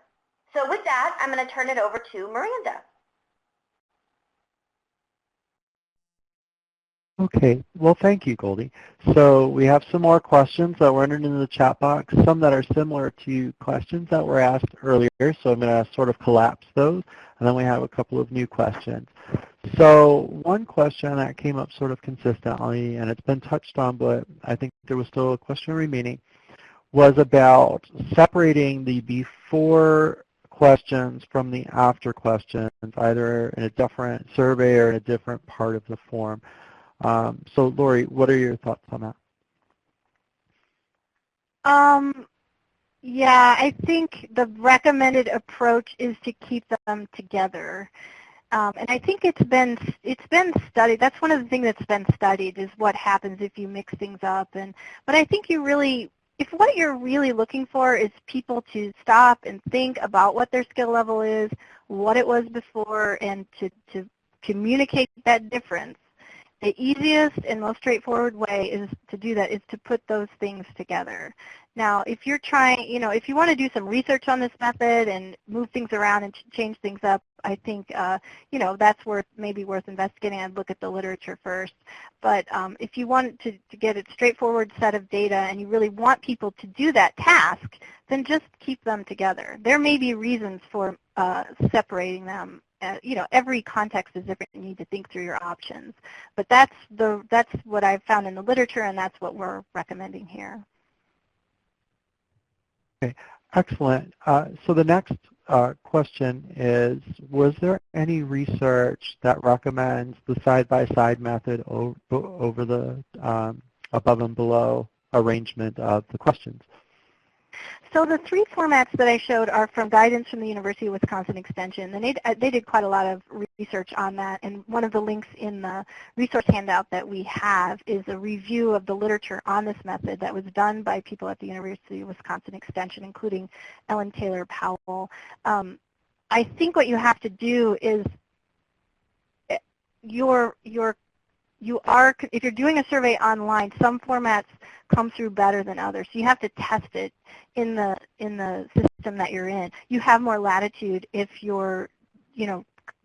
S1: So with that, I'm going to turn it over to Miranda.
S2: Okay, well, thank you, Goldie. So we have some more questions that were entered into the chat box, some that are similar to questions that were asked earlier, so I'm going to sort of collapse those, and then we have a couple of new questions. So one question that came up sort of consistently, and it's been touched on, but I think there was still a question remaining, was about separating the before questions from the after questions, either in a different survey or in a different part of the form. So Lori, what are your thoughts on that?
S3: Yeah, I think the recommended approach is to keep them together. And I think it's been studied. That's one of the things that's been studied is what happens if you mix things up. But I think if what you're really looking for is people to stop and think about what their skill level is, what it was before, and to communicate that difference, the easiest and most straightforward way is to do that is to put those things together. Now, if you're trying, if you want to do some research on this method and move things around and change things up, I think, that's maybe worth investigating. I'd look at the literature first. But if you want to get a straightforward set of data and you really want people to do that task, then just keep them together. There may be reasons for separating them. Every context is different. You need to think through your options. But that's what I've found in the literature, and that's what we're recommending here.
S2: Okay, excellent. So the next question is, was there any research that recommends the side-by-side method over the above and below arrangement of the questions?
S3: So the three formats that I showed are from guidance from the University of Wisconsin Extension, and they did quite a lot of research on that, and one of the links in the resource handout that we have is a review of the literature on this method that was done by people at the University of Wisconsin Extension, including Ellen Taylor Powell. I think what you have to do is if you're doing a survey online, some formats come through better than others. So you have to test it in the system that you're in. You have more latitude if you're,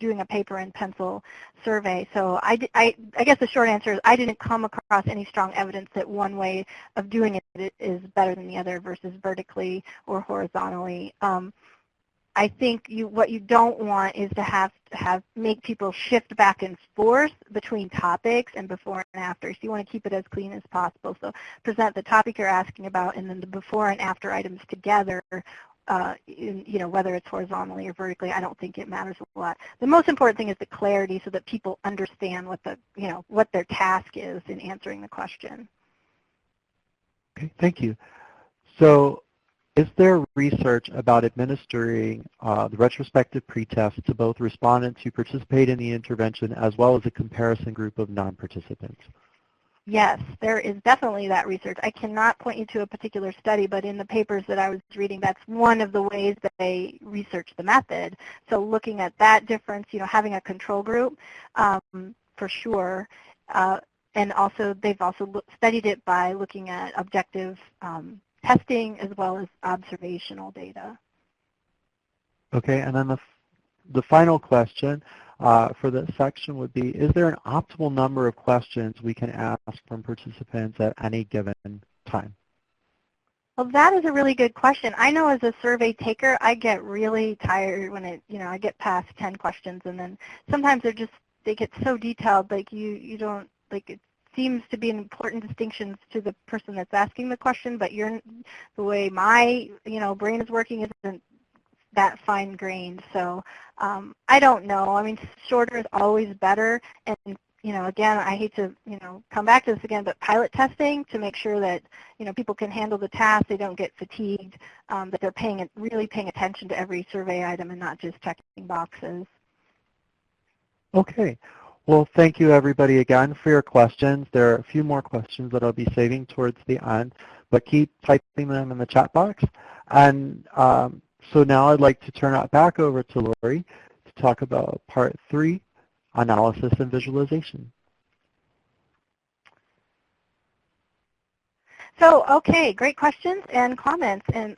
S3: doing a paper and pencil survey. So I guess the short answer is I didn't come across any strong evidence that one way of doing it is better than the other versus vertically or horizontally. I think what you don't want is to have make people shift back and forth between topics and before and after. So you want to keep it as clean as possible. So present the topic you're asking about and then the before and after items together. Whether it's horizontally or vertically, I don't think it matters a lot. The most important thing is the clarity so that people understand what their task is in answering the question.
S2: Okay, thank you. So, is there research about administering the retrospective pretest to both respondents who participate in the intervention as well as a comparison group of non-participants?
S3: Yes, there is definitely that research. I cannot point you to a particular study, but in the papers that I was reading, that's one of the ways that they research the method. So looking at that difference, having a control group for sure. And also, they've also studied it by looking at objective testing as well as observational data.
S2: Okay, and then the final question for this section would be, is there an optimal number of questions we can ask from participants at any given time?
S3: Well, that is a really good question. I know as a survey taker, I get really tired when I get past 10 questions, and then sometimes they get so detailed, like you don't, like it seems to be an important distinction to the person that's asking the question, but the way my, brain is working isn't that fine-grained. So I don't know. I mean, shorter is always better. And, again, I hate to, come back to this again, but pilot testing to make sure that, people can handle the task, they don't get fatigued, that they're really paying attention to every survey item and not just checking boxes.
S2: Okay. Well, thank you, everybody, again, for your questions. There are a few more questions that I'll be saving towards the end, but keep typing them in the chat box. And so now I'd like to turn it back over to Lori to talk about Part 3, Analysis and Visualization.
S3: So, okay, great questions and comments and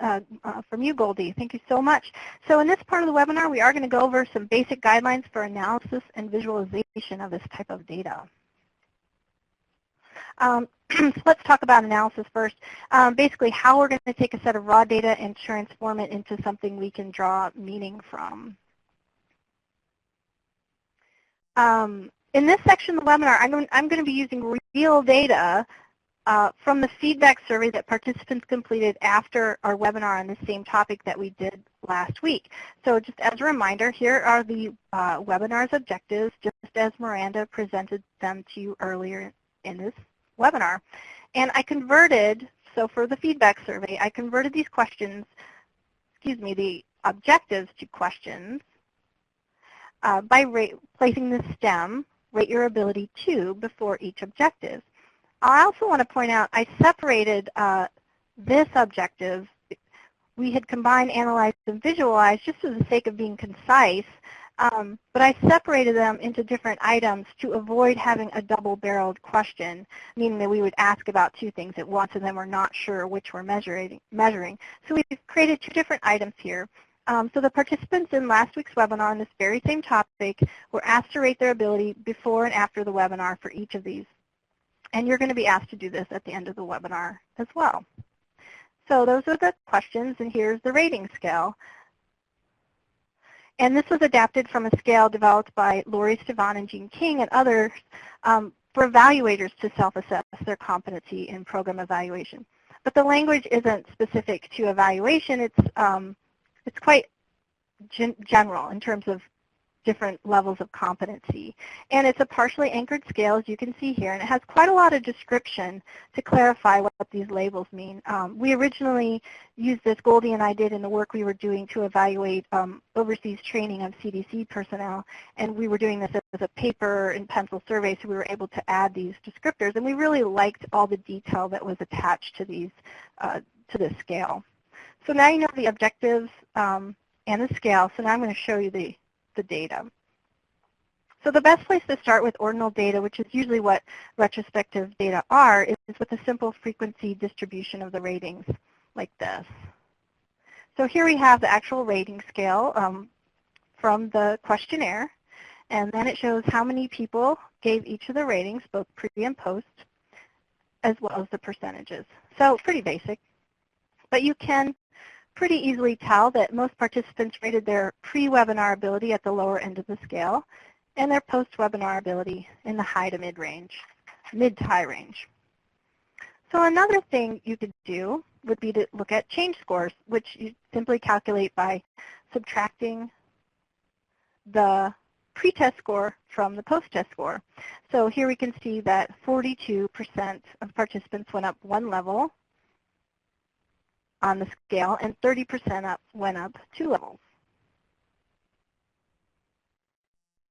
S3: from you, Goldie. Thank you so much. So in this part of the webinar, we are going to go over some basic guidelines for analysis and visualization of this type of data. So let's talk about analysis first. Basically, how we're going to take a set of raw data and transform it into something we can draw meaning from. In this section of the webinar, I'm going to be using real data from the feedback survey that participants completed after our webinar on the same topic that we did last week. So just as a reminder, here are the webinar's objectives, just as Miranda presented them to you earlier in this webinar. And I converted, so for the feedback survey, I converted these questions, the objectives to questions by placing the stem, rate your ability to, before each objective. I also want to point out I separated this objective. We had combined analyze and visualize just for the sake of being concise, but I separated them into different items to avoid having a double-barreled question, meaning that we would ask about two things at once and then we're not sure which we're measuring. So we've created two different items here. So the participants in last week's webinar on this very same topic were asked to rate their ability before and after the webinar for each of these. And you're going to be asked to do this at the end of the webinar as well. So those are the questions, and here's the rating scale. And this was adapted from a scale developed by Lori Stevan and Jean King and others for evaluators to self-assess their competency in program evaluation. But the language isn't specific to evaluation. It's quite general in terms of different levels of competency. And it's a partially anchored scale, as you can see here, and it has quite a lot of description to clarify what these labels mean. We originally used this, Goldie and I did, in the work we were doing to evaluate overseas training of CDC personnel, and we were doing this as a paper and pencil survey, so we were able to add these descriptors, and we really liked all the detail that was attached to these, to this scale. So now you know the objectives and the scale, so now I'm going to show you the data. So the best place to start with ordinal data, which is usually what retrospective data are, is with a simple frequency distribution of the ratings like this. So here we have the actual rating scale from the questionnaire, and then it shows how many people gave each of the ratings, both pre and post, as well as the percentages. So pretty basic, but you can pretty easily tell that most participants rated their pre-webinar ability at the lower end of the scale and their post-webinar ability in the high to mid-range, mid to high range. So another thing you could do would be to look at change scores, which you simply calculate by subtracting the pre-test score from the post-test score. So here we can see that 42% of participants went up one level on the scale, and 30% went up 2 levels.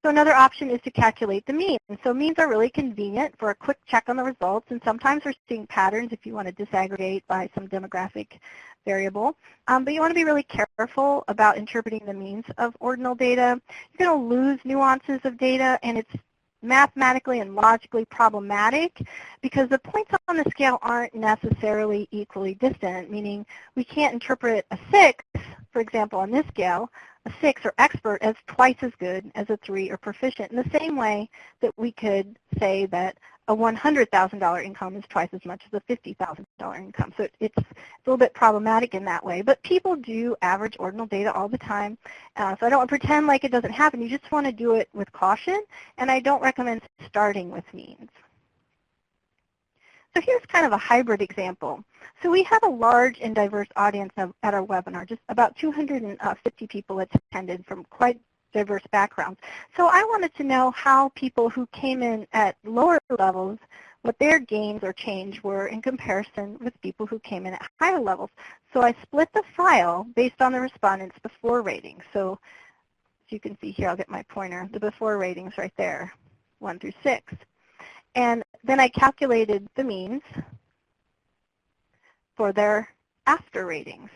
S3: So another option is to calculate the mean. So means are really convenient for a quick check on the results, and sometimes we're seeing patterns if you want to disaggregate by some demographic variable. But you want to be really careful about interpreting the means of ordinal data. You're going to lose nuances of data, and it's mathematically and logically problematic because the points on the scale aren't necessarily equally distant, meaning we can't interpret a 6, for example, on this scale, a 6 or expert as twice as good as a 3 or proficient, in the same way that we could say that a $100,000 income is twice as much as a $50,000 income. So it's a little bit problematic in that way. But people do average ordinal data all the time. So I don't want to pretend like it doesn't happen. You just want to do it with caution. And I don't recommend starting with means. So here's kind of a hybrid example. So we have a large and diverse audience at our webinar. Just about 250 people attended from quite diverse backgrounds. So I wanted to know how people who came in at lower levels, what their gains or change were in comparison with people who came in at higher levels. So I split the file based on the respondents' before ratings. So as you can see here, I'll get my pointer, the before ratings right there, 1 through 6. And then I calculated the means for their after ratings.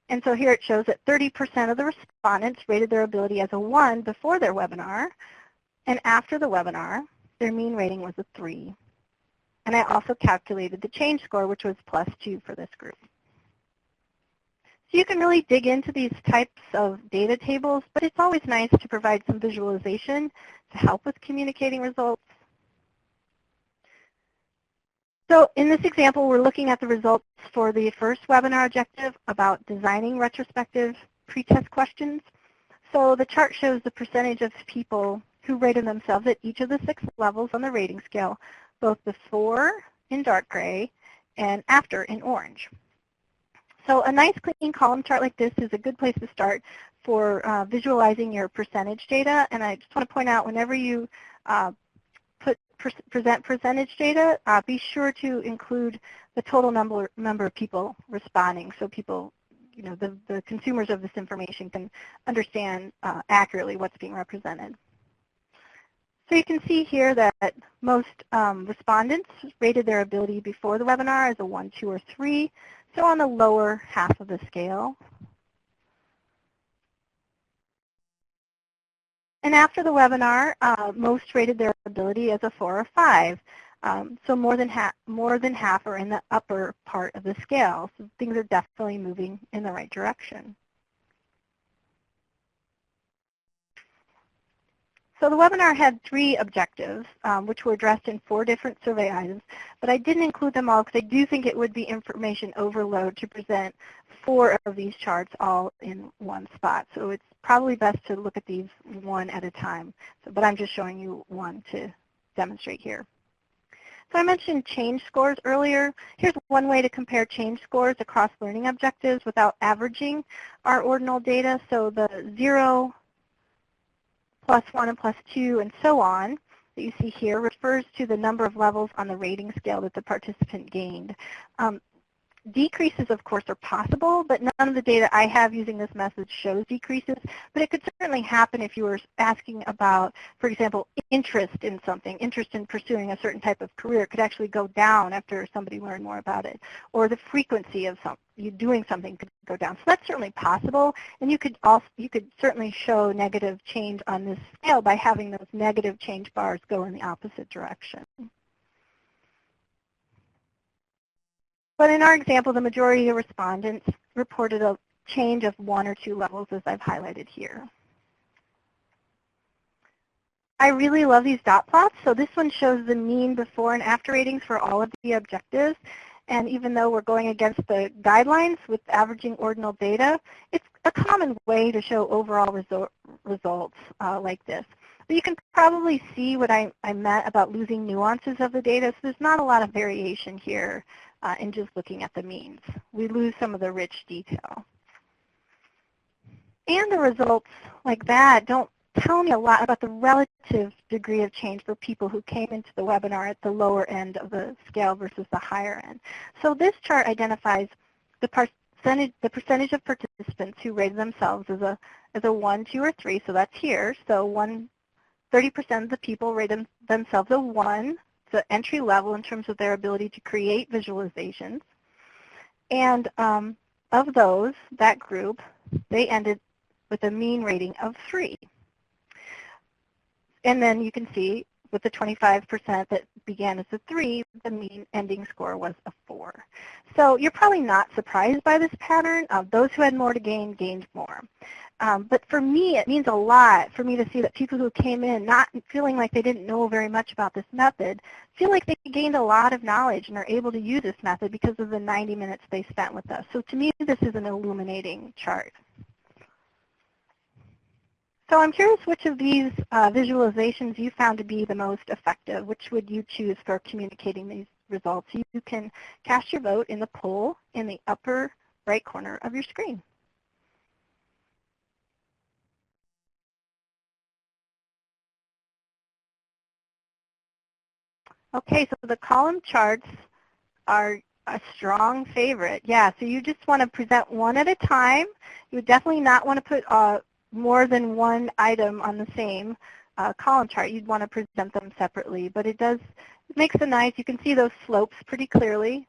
S3: And so here it shows that 30% of the respondents rated their ability as a 1 before their webinar, and after the webinar, their mean rating was a 3. And I also calculated the change score, which was +2 for this group. So you can really dig into these types of data tables, but it's always nice to provide some visualization to help with communicating results. So in this example, we're looking at the results for the first webinar objective about designing retrospective pretest questions. So the chart shows the percentage of people who rated themselves at each of the 6 levels on the rating scale, both before in dark gray and after in orange. So a nice clean column chart like this is a good place to start for visualizing your percentage data. And I just want to point out, whenever you present percentage data, be sure to include the total number of people responding, so people, you know, the consumers of this information can understand accurately what's being represented. So you can see here that most respondents rated their ability before the webinar as a 1, 2, or 3, so on the lower half of the scale. And after the webinar, most rated their ability as a 4 or 5. So more than half are in the upper part of the scale. So things are definitely moving in the right direction. So the webinar had 3 objectives, which were addressed in 4 different survey items, but I didn't include them all because I do think it would be information overload to present 4 of these charts all in one spot. So it's probably best to look at these one at a time, but I'm just showing you one to demonstrate here. So I mentioned change scores earlier. Here's one way to compare change scores across learning objectives without averaging our ordinal data. So the 0, +1, and +2, and so on that you see here refers to the number of levels on the rating scale that the participant gained. Decreases, of course, are possible, but none of the data I have using this method shows decreases. But it could certainly happen if you were asking about, for example, interest in something, interest in pursuing a certain type of career. It could actually go down after somebody learned more about it. Or the frequency of you doing something could go down. So that's certainly possible. And you could certainly show negative change on this scale by having those negative change bars go in the opposite direction. But in our example, the majority of respondents reported a change of 1 or 2 levels, as I've highlighted here. I really love these dot plots. So this one shows the mean before and after ratings for all of the objectives. And even though we're going against the guidelines with averaging ordinal data, it's a common way to show overall results like this. But you can probably see what I meant about losing nuances of the data. So there's not a lot of variation here in just looking at the means. We lose some of the rich detail. And the results like that don't tell me a lot about the relative degree of change for people who came into the webinar at the lower end of the scale versus the higher end. So this chart identifies the percentage of participants who rated themselves as a 1, 2, or 3. So that's here. So 30% of the people rated themselves a 1. The entry level in terms of their ability to create visualizations. And of those, that group, they ended with a mean rating of 3. And then you can see with the 25% that began as a 3, the mean ending score was a 4. So you're probably not surprised by this pattern. Those who had more to gain gained more. But for me, it means a lot for me to see that people who came in not feeling like they didn't know very much about this method feel like they gained a lot of knowledge and are able to use this method because of the 90 minutes they spent with us. So to me, this is an illuminating chart. So I'm curious which of these visualizations you found to be the most effective. Which would you choose for communicating these results? You can cast your vote in the poll in the upper right corner of your screen. Okay, so the column charts are a strong favorite. Yeah, so you just want to present one at a time. You would definitely not want to put more than one item on the same column chart. You'd want to present them separately, but it makes it nice. You can see those slopes pretty clearly.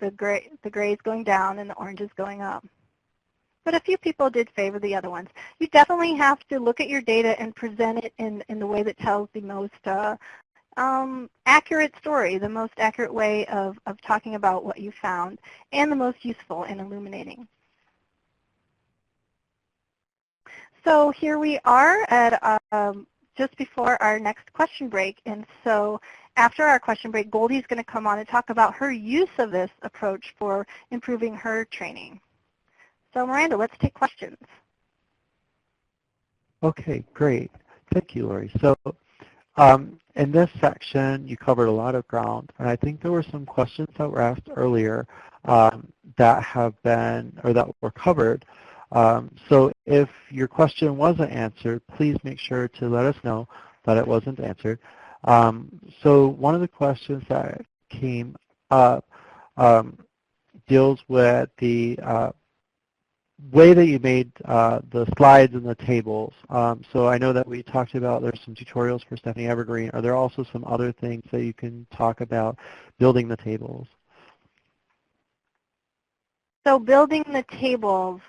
S3: The gray is going down and the orange is going up. But a few people did favor the other ones. You definitely have to look at your data and present it in the way that tells the most accurate story, the most accurate way of talking about what you found, and the most useful and illuminating. So here we are at just before our next question break. And so after our question break, Goldie is going to come on and talk about her use of this approach for improving her training. So Miranda, let's take questions.
S2: Okay, great. Thank you, Lori. So in this section, you covered a lot of ground, and I think there were some questions that were asked earlier that have been, or that were covered. So if your question wasn't answered, please make sure to let us know that it wasn't answered. So one of the questions that came up deals with the way that you made the slides and the tables. So I know that we talked about there's some tutorials for Stephanie Evergreen. Are there also some other things that you can talk about building the tables?
S3: So building the tables,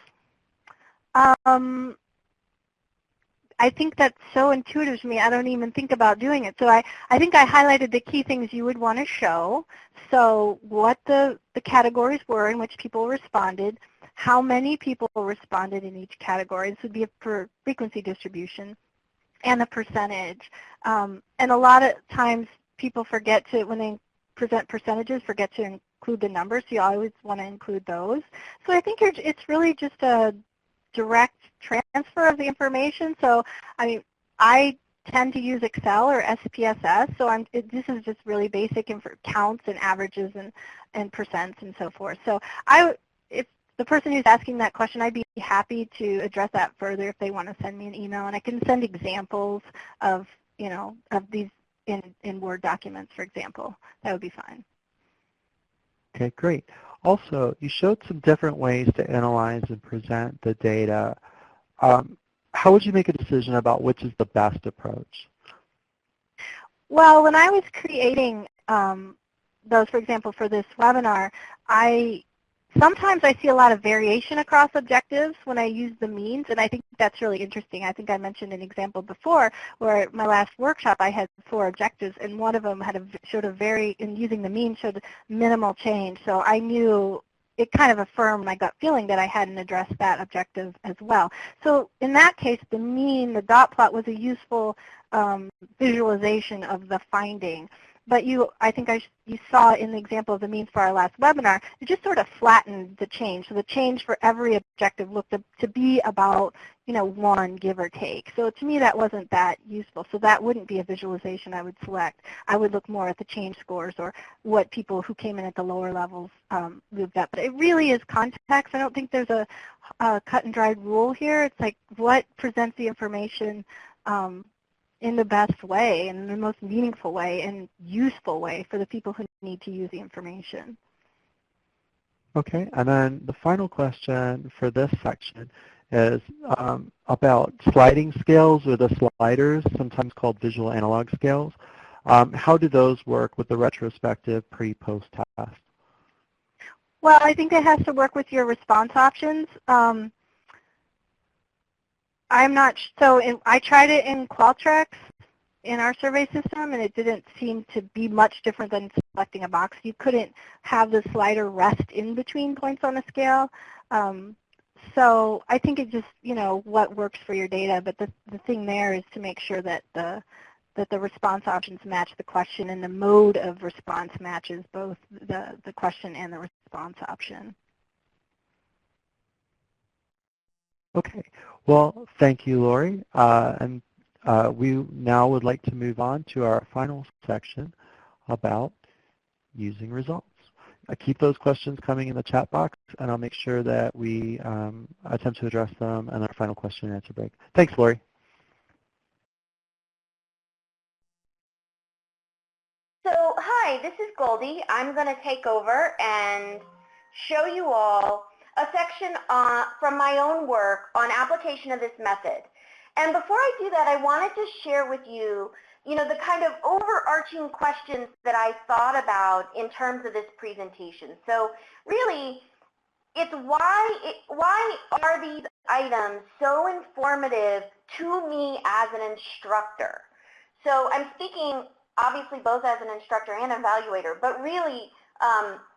S3: I think that's so intuitive to me, I don't even think about doing it. So I think I highlighted the key things you would want to show. So what the categories were in which people responded, how many people responded in each category. This would be a frequency distribution, and the percentage. And a lot of times people forget to, when they present percentages, forget to include the numbers. So you always want to include those. So I think it's really just a direct transfer of the information. So I mean, I tend to use Excel or SPSS, so this is just really basic counts and averages and percents and so forth. So if the person who's asking that question, I'd be happy to address that further if they want to send me an email, and I can send examples of these in Word documents, for example. That would be fine.
S2: Okay, great. Also, you showed some different ways to analyze and present the data. How would you make a decision about which is the best approach?
S3: Well, when I was creating those, for example, for this webinar, sometimes I see a lot of variation across objectives when I use the means, and I think that's really interesting. I think I mentioned an example before where at my last workshop I had 4 objectives, and one of them in using the mean showed minimal change. So I knew it kind of affirmed my gut feeling that I hadn't addressed that objective as well. So in that case, the mean, the dot plot, was a useful visualization of the finding. But I think you saw in the example of the means for our last webinar, it just sort of flattened the change. So the change for every objective looked to be about 1, give or take. So to me, that wasn't that useful. So that wouldn't be a visualization I would select. I would look more at the change scores or what people who came in at the lower levels moved up. But it really is context. I don't think there's a cut and dried rule here. It's like what presents the information in the best way and the most meaningful way and useful way for the people who need to use the information.
S2: Okay, and then the final question for this section is about sliding scales or the sliders, sometimes called visual analog scales. How do those work with the retrospective pre-post test?
S3: Well, I think it has to work with your response options. I tried it in Qualtrics in our survey system, and it didn't seem to be much different than selecting a box. You couldn't have the slider rest in between points on a scale. So I think it just, what works for your data, but the thing there is to make sure that the response options match the question and the mode of response matches both the question and the response option.
S2: Okay. Well, thank you, Lori. And we now would like to move on to our final section about using results. Keep those questions coming in the chat box, and I'll make sure that we attempt to address them in our final question and answer break. Thanks, Lori.
S1: So, hi, this is Goldie. I'm going to take over and show you all a section from my own work on application of this method. And before I do that, I wanted to share with you, the kind of overarching questions that I thought about in terms of this presentation. So really, it's why are these items so informative to me as an instructor? So I'm speaking obviously both as an instructor and evaluator, but really,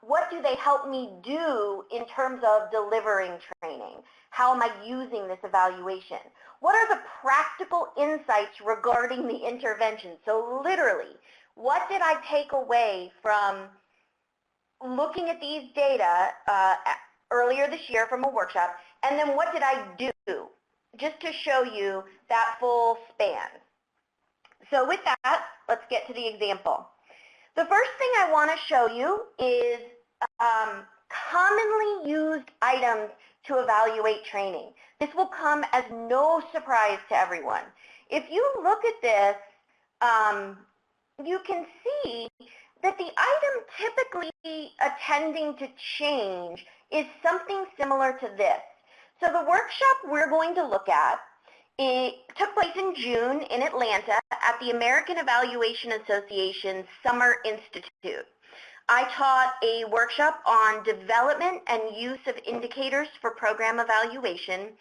S1: what do they help me do in terms of delivering training? How am I using this evaluation? What are the practical insights regarding the intervention? So literally, what did I take away from looking at these data earlier this year from a workshop, and then what did I do? Just to show you that full span. So with that, let's get to the example. The first thing I want to show you is commonly used items to evaluate training. This will come as no surprise to everyone. If you look at this, you can see that the item typically attending to change is something similar to this. So the workshop we're going to look at, it took place in June in Atlanta at the American Evaluation Association's Summer Institute. I taught a workshop on development and use of indicators for program evaluation,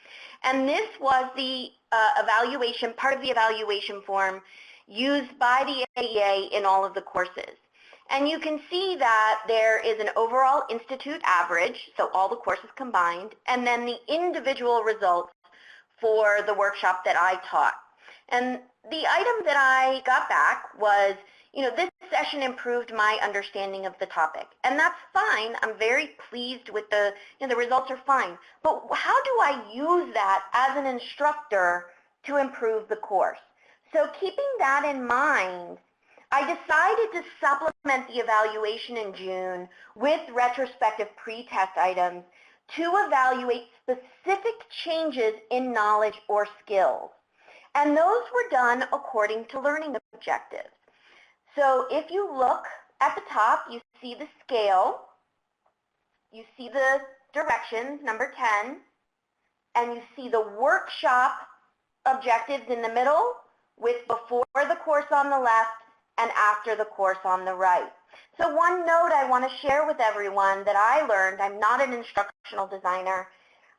S1: and this was the evaluation, part of the evaluation form used by the AEA in all of the courses. And you can see that there is an overall institute average, so all the courses combined, and then the individual results for the workshop that I taught. And the item that I got back was, this session improved my understanding of the topic. And that's fine. I'm very pleased with the results are fine. But how do I use that as an instructor to improve the course? So keeping that in mind, I decided to supplement the evaluation in June with retrospective pretest items to evaluate specific changes in knowledge or skills. And those were done according to learning objectives. So if you look at the top, you see the scale, you see the directions, number 10, and you see the workshop objectives in the middle with before the course on the left and after the course on the right. So one note I want to share with everyone that I learned, I'm not an instructional designer,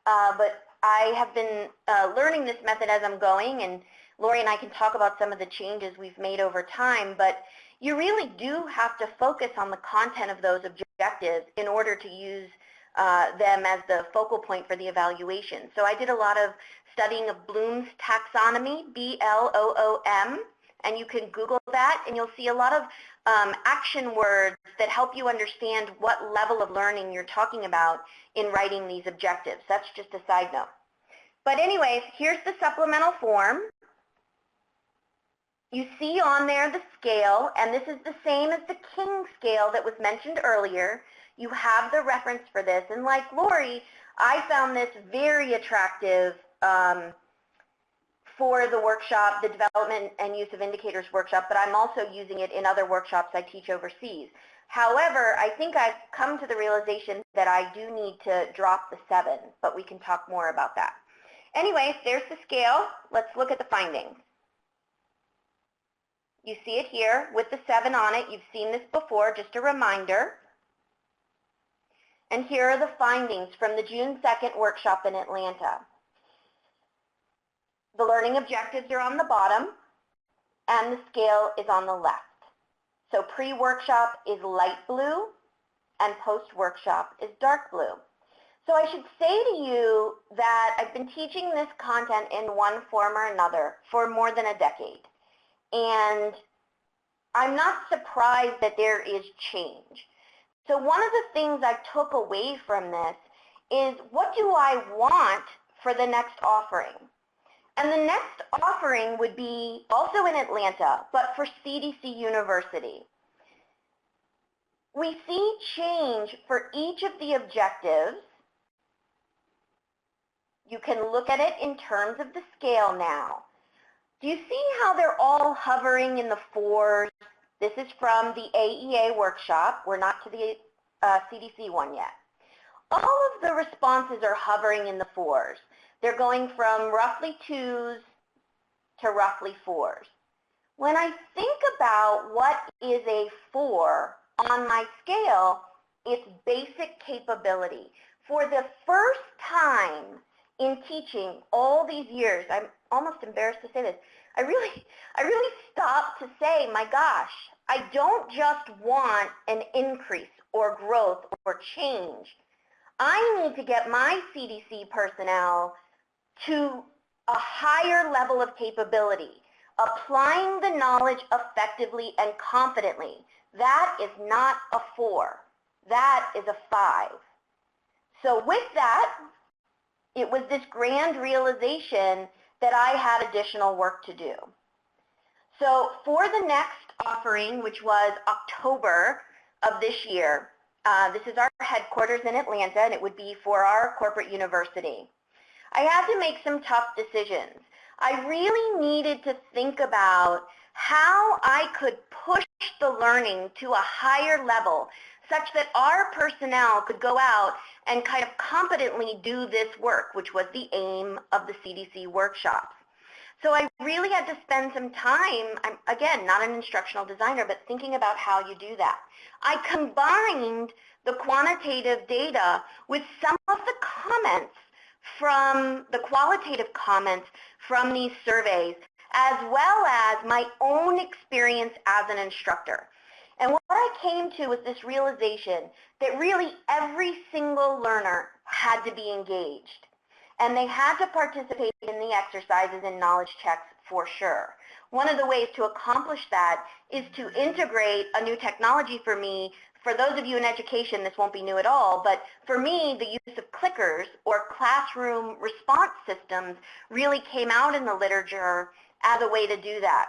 S1: but I have been learning this method as I'm going, and Lori and I can talk about some of the changes we've made over time, but you really do have to focus on the content of those objectives in order to use them as the focal point for the evaluation. So I did a lot of studying of Bloom's taxonomy, B-L-O-O-M, and you can Google that, and you'll see a lot of action words that help you understand what level of learning you're talking about in writing these objectives. That's just a side note. But anyways, here's the supplemental form. You see on there the scale, and this is the same as the King scale that was mentioned earlier. You have the reference for this, and like Lori, I found this very attractive for the workshop, the Development and Use of Indicators workshop, but I'm also using it in other workshops I teach overseas. However, I think I've come to the realization that I do need to drop the 7, but we can talk more about that. Anyways, there's the scale. Let's look at the findings. You see it here with the 7 on it. You've seen this before, just a reminder. And here are the findings from the June 2nd workshop in Atlanta. The learning objectives are on the bottom, and the scale is on the left. So pre-workshop is light blue, and post-workshop is dark blue. So I should say to you that I've been teaching this content in one form or another for more than a decade. And I'm not surprised that there is change. So one of the things I took away from this is, what do I want for the next offering? And the next offering would be also in Atlanta, but for CDC University. We see change for each of the objectives. You can look at it in terms of the scale now. Do you see how they're all hovering in the 4s? This is from the AEA workshop. We're not to the CDC one yet. All of the responses are hovering in the 4s. They're going from roughly 2s to roughly 4s. When I think about what is a 4 on my scale, it's basic capability. For the first time in teaching all these years, I'm almost embarrassed to say this, I really stopped to say, my gosh, I don't just want an increase or growth or change. I need to get my CDC personnel to a higher level of capability, applying the knowledge effectively and confidently. That is not a 4. That is a 5. So with that, it was this grand realization that I had additional work to do. So for the next offering, which was October of this year, this is our headquarters in Atlanta, and it would be for our corporate university. I had to make some tough decisions. I really needed to think about how I could push the learning to a higher level such that our personnel could go out and kind of competently do this work, which was the aim of the CDC workshops. So I really had to spend some time, I'm, again, not an instructional designer, but thinking about how you do that. I combined the quantitative data with some of the comments from the qualitative comments from these surveys, as well as my own experience as an instructor. And what I came to was this realization that really every single learner had to be engaged. And they had to participate in the exercises and knowledge checks for sure. One of the ways to accomplish that is to integrate a new technology for me. For those of you in education, this won't be new at all, but for me, the use of clickers or classroom response systems really came out in the literature as a way to do that.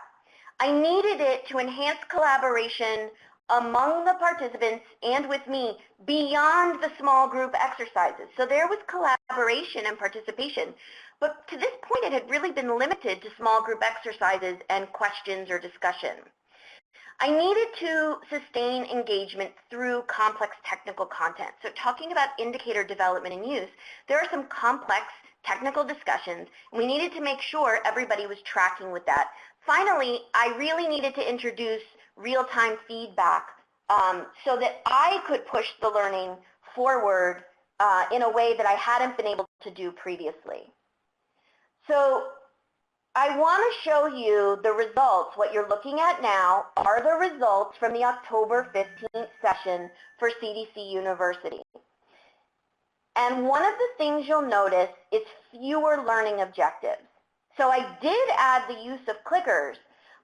S1: I needed it to enhance collaboration among the participants and with me beyond the small group exercises. So there was collaboration and participation, but to this point it had really been limited to small group exercises and questions or discussion. I needed to sustain engagement through complex technical content. So talking about indicator development and use, there are some complex technical discussions, and we needed to make sure everybody was tracking with that. Finally, I really needed to introduce real-time feedback so that I could push the learning forward in a way that I hadn't been able to do previously. So I want to show you the results. What you're looking at now are the results from the October 15th session for CDC University. And one of the things you'll notice is fewer learning objectives. So I did add the use of clickers,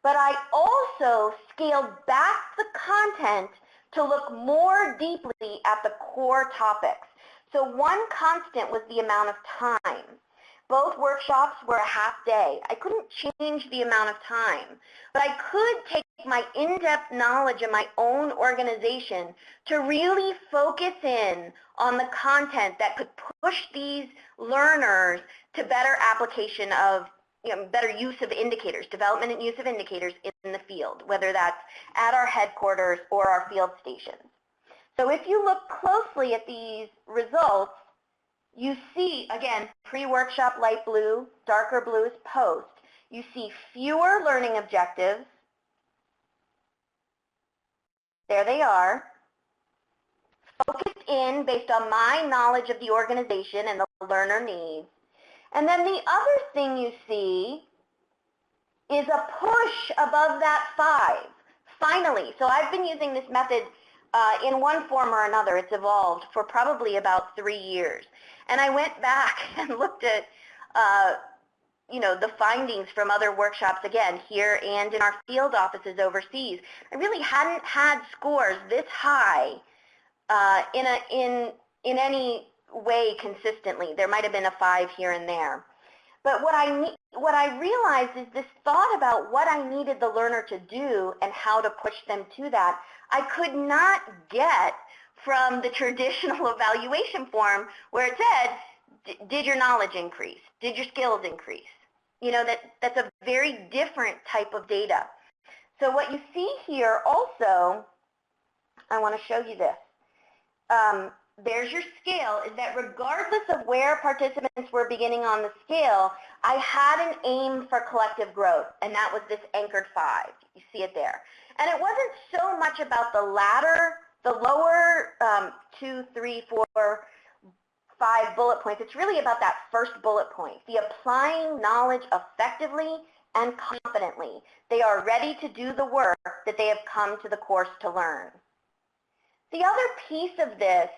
S1: but I also scaled back the content to look more deeply at the core topics. So one constant was the amount of time. Both workshops were a half day. I couldn't change the amount of time, but I could take my in-depth knowledge of my own organization to really focus in on the content that could push these learners to better application of, better use of indicators, development and use of indicators in the field, whether that's at our headquarters or our field stations. So if you look closely at these results, you see, again, pre-workshop light blue, darker blue is post. You see fewer learning objectives. There they are. Focused in based on my knowledge of the organization and the learner needs. And then the other thing you see is a push above that 5. Finally, so I've been using this method in one form or another. It's evolved for probably about 3 years. And I went back and looked at, the findings from other workshops, again, here and in our field offices overseas. I really hadn't had scores this high in any way consistently. There might have been a 5 here and there. But what I realized is this thought about what I needed the learner to do and how to push them to that, I could not get from the traditional evaluation form where it said, did your knowledge increase? Did your skills increase? That's a very different type of data. So what you see here also, I want to show you this. There's your scale, is that regardless of where participants were beginning on the scale, I had an aim for collective growth, and that was this anchored 5. You see it there. And it wasn't so much about the latter, the lower 2, 3, 4, 5 bullet points. It's really about that first bullet point, the applying knowledge effectively and confidently. They are ready to do the work that they have come to the course to learn. The other piece of this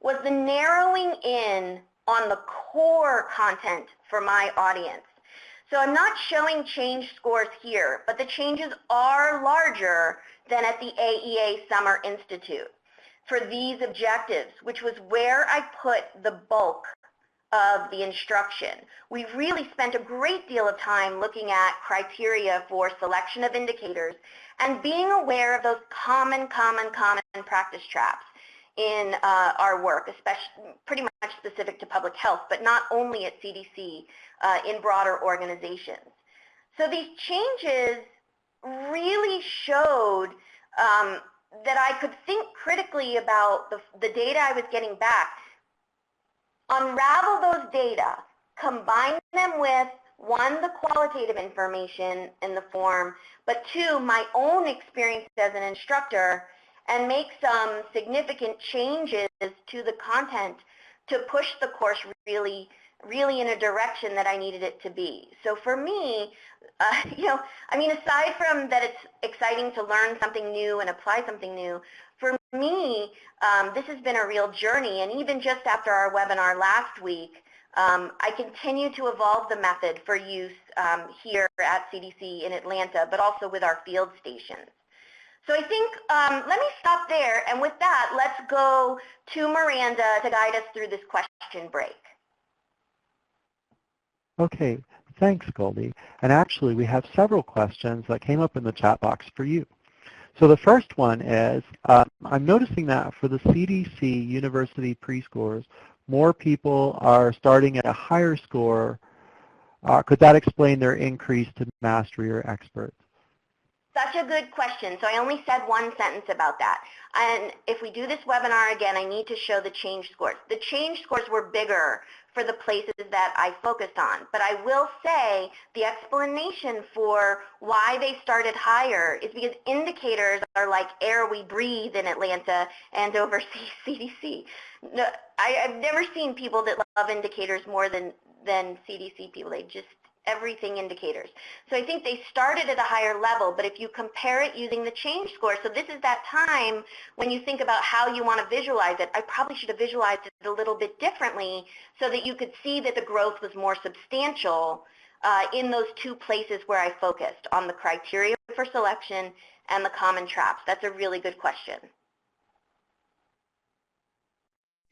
S1: was the narrowing in on the core content for my audience. So I'm not showing change scores here, but the changes are larger than at the AEA Summer Institute for these objectives, which was where I put the bulk of the instruction. We really spent a great deal of time looking at criteria for selection of indicators and being aware of those common practice traps in our work, especially pretty much specific to public health, but not only at CDC, in broader organizations. So these changes really showed that I could think critically about the data I was getting back, unravel those data, combine them with, 1, the qualitative information in the form, but 2, my own experience as an instructor, and make some significant changes to the content to push the course really in a direction that I needed it to be. So for me, aside from that it's exciting to learn something new and apply something new, for me, this has been a real journey. And even just after our webinar last week, I continue to evolve the method for use here at CDC in Atlanta, but also with our field stations. So I think, let me stop there, and with that, let's go to Miranda to guide us through this question break.
S2: Okay, Thanks, Goldie. And actually, we have several questions that came up in the chat box for you. So the first one is, I'm noticing that for the CDC university pre-scores, more people are starting at a higher score. Could that explain their increase to mastery or expert?
S1: Such a good question. So I only said one sentence about that. And if we do this webinar again, I need to show the change scores. The change scores were bigger for the places that I focused on. But I will say the explanation for why they started higher is because indicators are like air we breathe in Atlanta and over CDC. No, I've never seen people that love indicators more than CDC people. They just everything indicators. So I think they started at a higher level, but if you compare it using the change score, so this is that time when you think about how you want to visualize it. I probably should have visualized it a little bit differently so that you could see that the growth was more substantial in those two places where I focused, on the criteria for selection and the common traps. That's a really good question.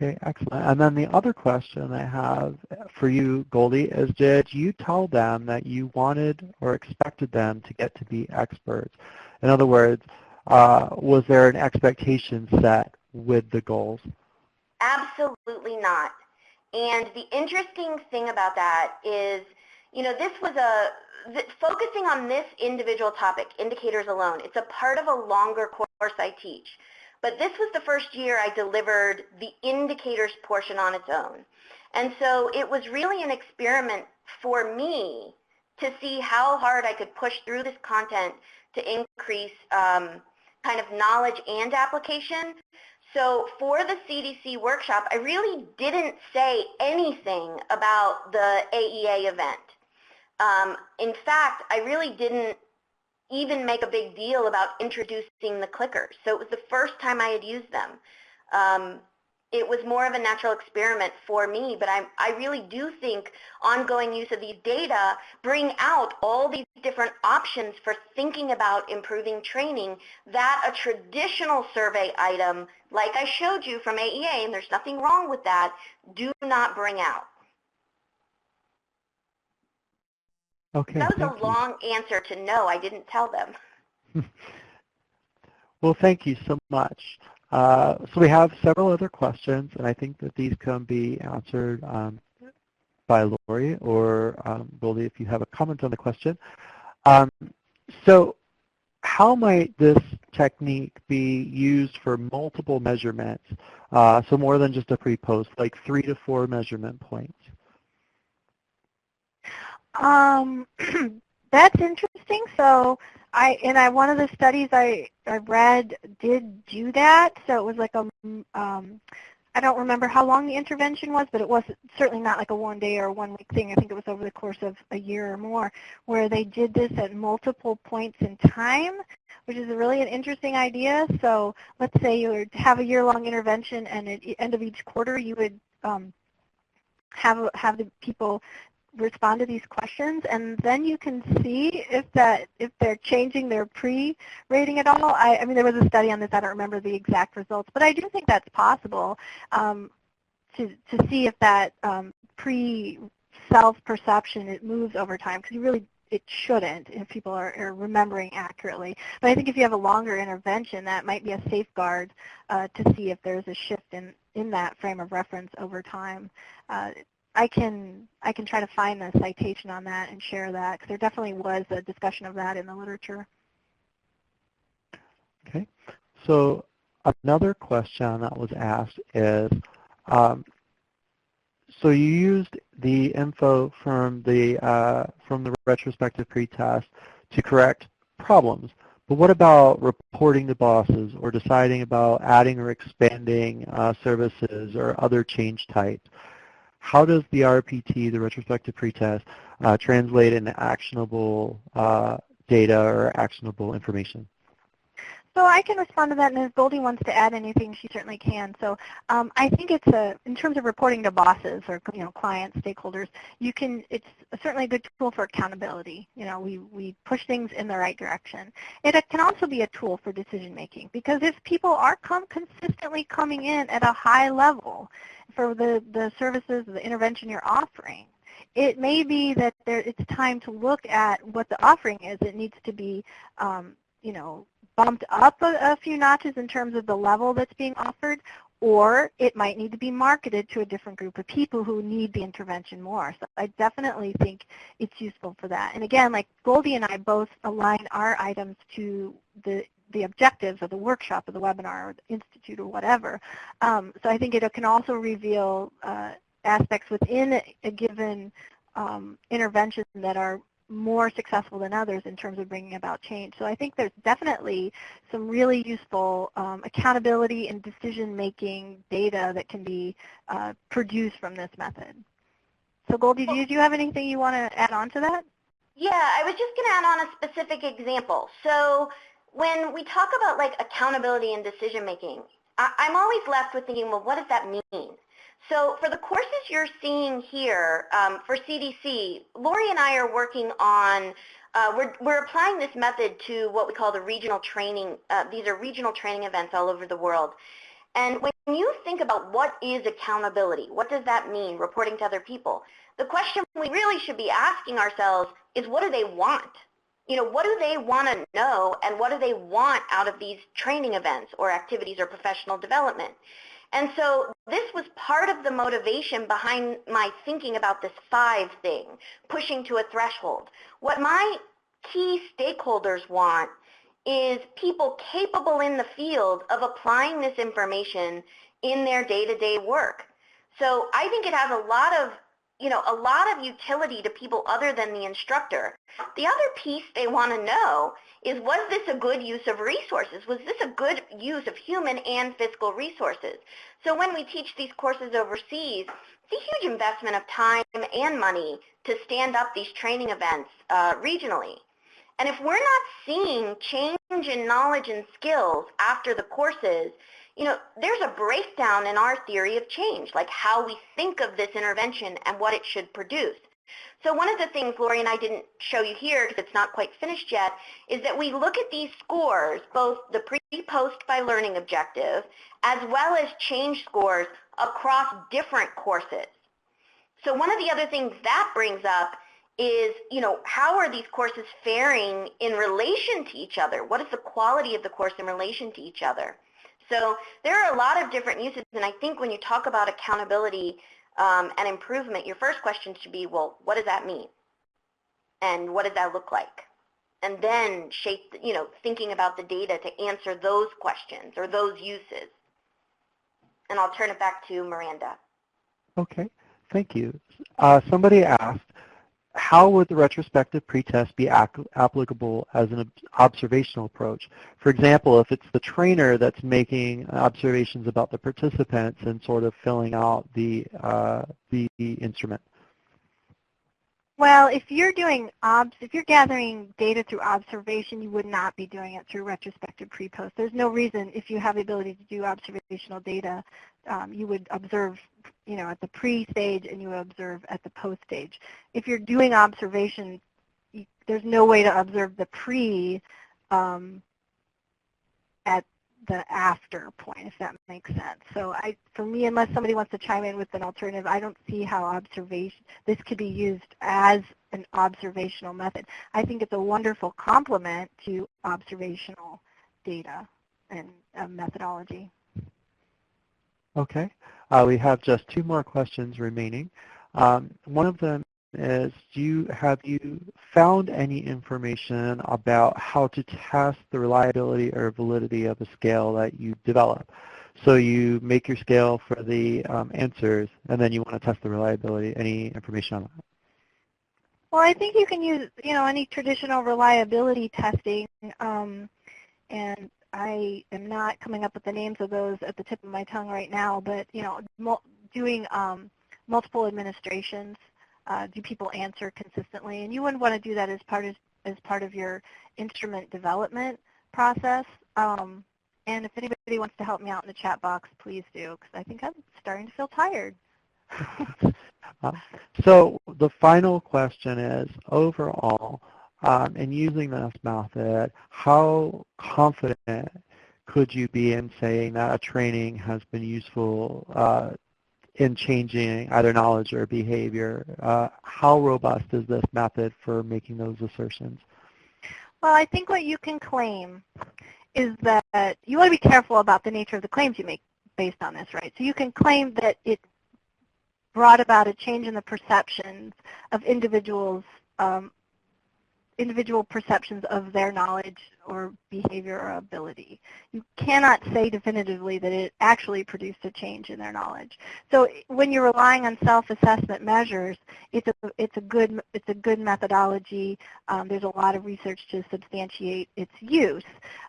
S2: Okay, excellent. And then the other question I have for you, Goldie, is did you tell them that you wanted or expected them to get to be experts? In other words, was there an expectation set with the goals?
S1: Absolutely not. And the interesting thing about that is, this was focusing on this individual topic, indicators alone, it's a part of a longer course I teach. But this was the first year I delivered the indicators portion on its own. And so it was really an experiment for me to see how hard I could push through this content to increase kind of knowledge and application. So for the CDC workshop, I really didn't say anything about the AEA event. In fact, I really didn't even make a big deal about introducing the clickers. So it was the first time I had used them. It was more of a natural experiment for me, but I really do think ongoing use of these data bring out all these different options for thinking about improving training that a traditional survey item, like I showed you from AEA, and there's nothing wrong with that, do not bring out.
S2: Okay,
S1: that was
S2: thank
S1: a long answer to no, I didn't tell them.
S2: Well, thank you so much. So we have several other questions, and I think that these can be answered by Lori or Goldie if you have a comment on the question. So how might this technique be used for multiple measurements, so more than just a pre-post, like 3 to 4 measurement points?
S3: That's interesting. So one of the studies I read did do that. So it was like I don't remember how long the intervention was, but it was certainly not like a 1-day or 1-week thing. I think it was over the course of a year or more, where they did this at multiple points in time, which is really an interesting idea. So let's say you would have a year-long intervention, and at the end of each quarter, you would have the people respond to these questions, and then you can see if they're changing their pre-rating at all. I mean, there was a study on this. I don't remember the exact results, but I do think that's possible to see if that pre-self-perception, it moves over time, because it shouldn't if people are remembering accurately. But I think if you have a longer intervention, that might be a safeguard to see if there's a shift in that frame of reference over time. I can try to find the citation on that and share that, because there definitely was a discussion of that in the literature.
S2: Okay. So another question that was asked is, so you used the info from the retrospective pretest to correct problems, but what about reporting to bosses or deciding about adding or expanding services or other change types? How does the RPT, the retrospective pretest, translate into actionable data or actionable information?
S3: So I can respond to that, and if Goldie wants to add anything, she certainly can. So I think it's in terms of reporting to bosses or clients, stakeholders, it's certainly a good tool for accountability. We push things in the right direction. It can also be a tool for decision making, because if people are consistently coming in at a high level for the services, the intervention you're offering, it may be that it's time to look at what the offering is. It needs to be, bumped up a few notches in terms of the level that's being offered, or it might need to be marketed to a different group of people who need the intervention more. So I definitely think it's useful for that. And again, like Goldie and I both align our items to the objectives of the workshop or the webinar or the institute or whatever. So I think it can also reveal aspects within a given intervention that are more successful than others in terms of bringing about change. So I think there's definitely some really useful accountability and decision-making data that can be produced from this method. So Goldie, do you have anything you want to add on to that?
S1: Yeah, I was just going to add on a specific example. So when we talk about like accountability and decision-making, I'm always left with thinking, well, what does that mean? So for the courses you're seeing here for CDC, Lori and I are working on, we're applying this method to what we call the regional training. These are regional training events all over the world. And when you think about what is accountability, what does that mean, reporting to other people? The question we really should be asking ourselves is, what do they want? What do they want to know, and what do they want out of these training events or activities or professional development? And so this was part of the motivation behind my thinking about this 5 thing, pushing to a threshold. What my key stakeholders want is people capable in the field of applying this information in their day-to-day work. So I think it has a lot of utility to people other than the instructor. The other piece they want to know is, was this a good use of resources? Was this a good use of human and fiscal resources? So when we teach these courses overseas, it's a huge investment of time and money to stand up these training events regionally. And if we're not seeing change in knowledge and skills after the courses, there's a breakdown in our theory of change, like how we think of this intervention and what it should produce. So one of the things Lori and I didn't show you here because it's not quite finished yet is that we look at these scores, both the pre-post by learning objective as well as change scores across different courses. So one of the other things that brings up is, how are these courses faring in relation to each other? What is the quality of the course in relation to each other? So there are a lot of different uses, and I think when you talk about accountability and improvement, your first question should be, well, what does that mean? And what does that look like? And then thinking about the data to answer those questions or those uses. And I'll turn it back to Miranda.
S2: Okay, thank you. Somebody asked, how would the retrospective pretest be applicable as an observational approach? For example, if it's the trainer that's making observations about the participants and sort of filling out the instrument.
S3: Well, if you're gathering data through observation, you would not be doing it through retrospective pre-post. There's no reason, if you have the ability to do observational data, you would observe, at the pre-stage and you would observe at the post-stage. If you're doing observation, there's no way to observe the pre at the after point, if that makes sense. So for me, unless somebody wants to chime in with an alternative, I don't see how this could be used as an observational method. I think it's a wonderful complement to observational data and methodology.
S2: Okay, we have just 2 more questions remaining. One of them is, have you found any information about how to test the reliability or validity of a scale that you develop? So you make your scale for the answers, and then you want to test the reliability. Any information on that?
S3: Well, I think you can use, any traditional reliability testing, and I am not coming up with the names of those at the tip of my tongue right now, but, doing multiple administrations. Do people answer consistently? And you wouldn't want to do that as part of your instrument development process. And if anybody wants to help me out in the chat box, please do, because I think I'm starting to feel tired.
S2: So the final question is, overall, in using this method, how confident could you be in saying that a training has been useful in changing either knowledge or behavior. How robust is this method for making those assertions?
S3: Well, I think what you can claim is that you want to be careful about the nature of the claims you make based on this, right? So you can claim that it brought about a change in the perceptions of individual perceptions of their knowledge or behavior or ability. You cannot say definitively that it actually produced a change in their knowledge. So when you're relying on self-assessment measures, it's a good methodology. There's a lot of research to substantiate its use,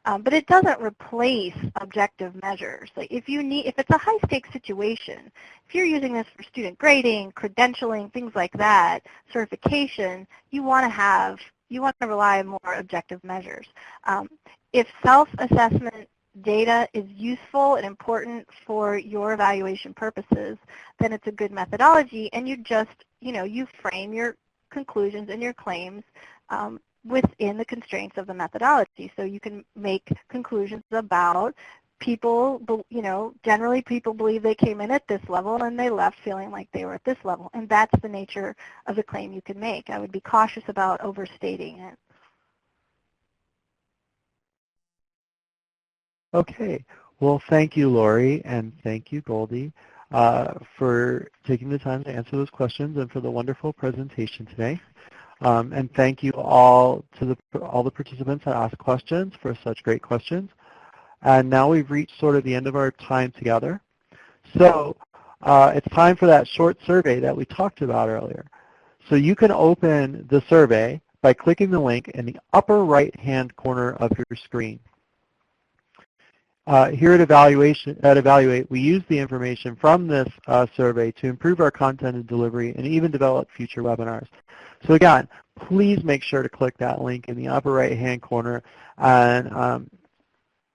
S3: but it doesn't replace objective measures. Like if it's a high-stakes situation, if you're using this for student grading, credentialing, things like that, certification, you want to rely on more objective measures. If self-assessment data is useful and important for your evaluation purposes, then it's a good methodology, and you frame your conclusions and your claims within the constraints of the methodology. So you can make conclusions about people, generally people believe they came in at this level and they left feeling like they were at this level. And that's the nature of the claim you can make. I would be cautious about overstating it.
S2: Okay. Well, thank you, Lori, and thank you, Goldie, for taking the time to answer those questions and for the wonderful presentation today. And thank you all to all the participants that asked questions for such great questions. And now we've reached sort of the end of our time together. So it's time for that short survey that we talked about earlier. So you can open the survey by clicking the link in the upper right-hand corner of your screen. Here at Evaluate, we use the information from this survey to improve our content and delivery and even develop future webinars. So again, please make sure to click that link in the upper right-hand corner and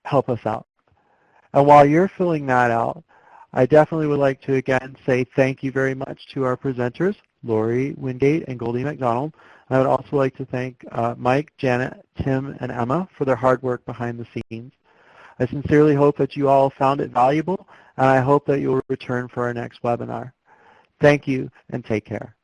S2: help us out. And while you're filling that out, I definitely would like to again say thank you very much to our presenters, Lori Wingate and Goldie MacDonald. And I would also like to thank Mike, Janet, Tim, and Emma for their hard work behind the scenes. I sincerely hope that you all found it valuable, and I hope that you will return for our next webinar. Thank you, and take care.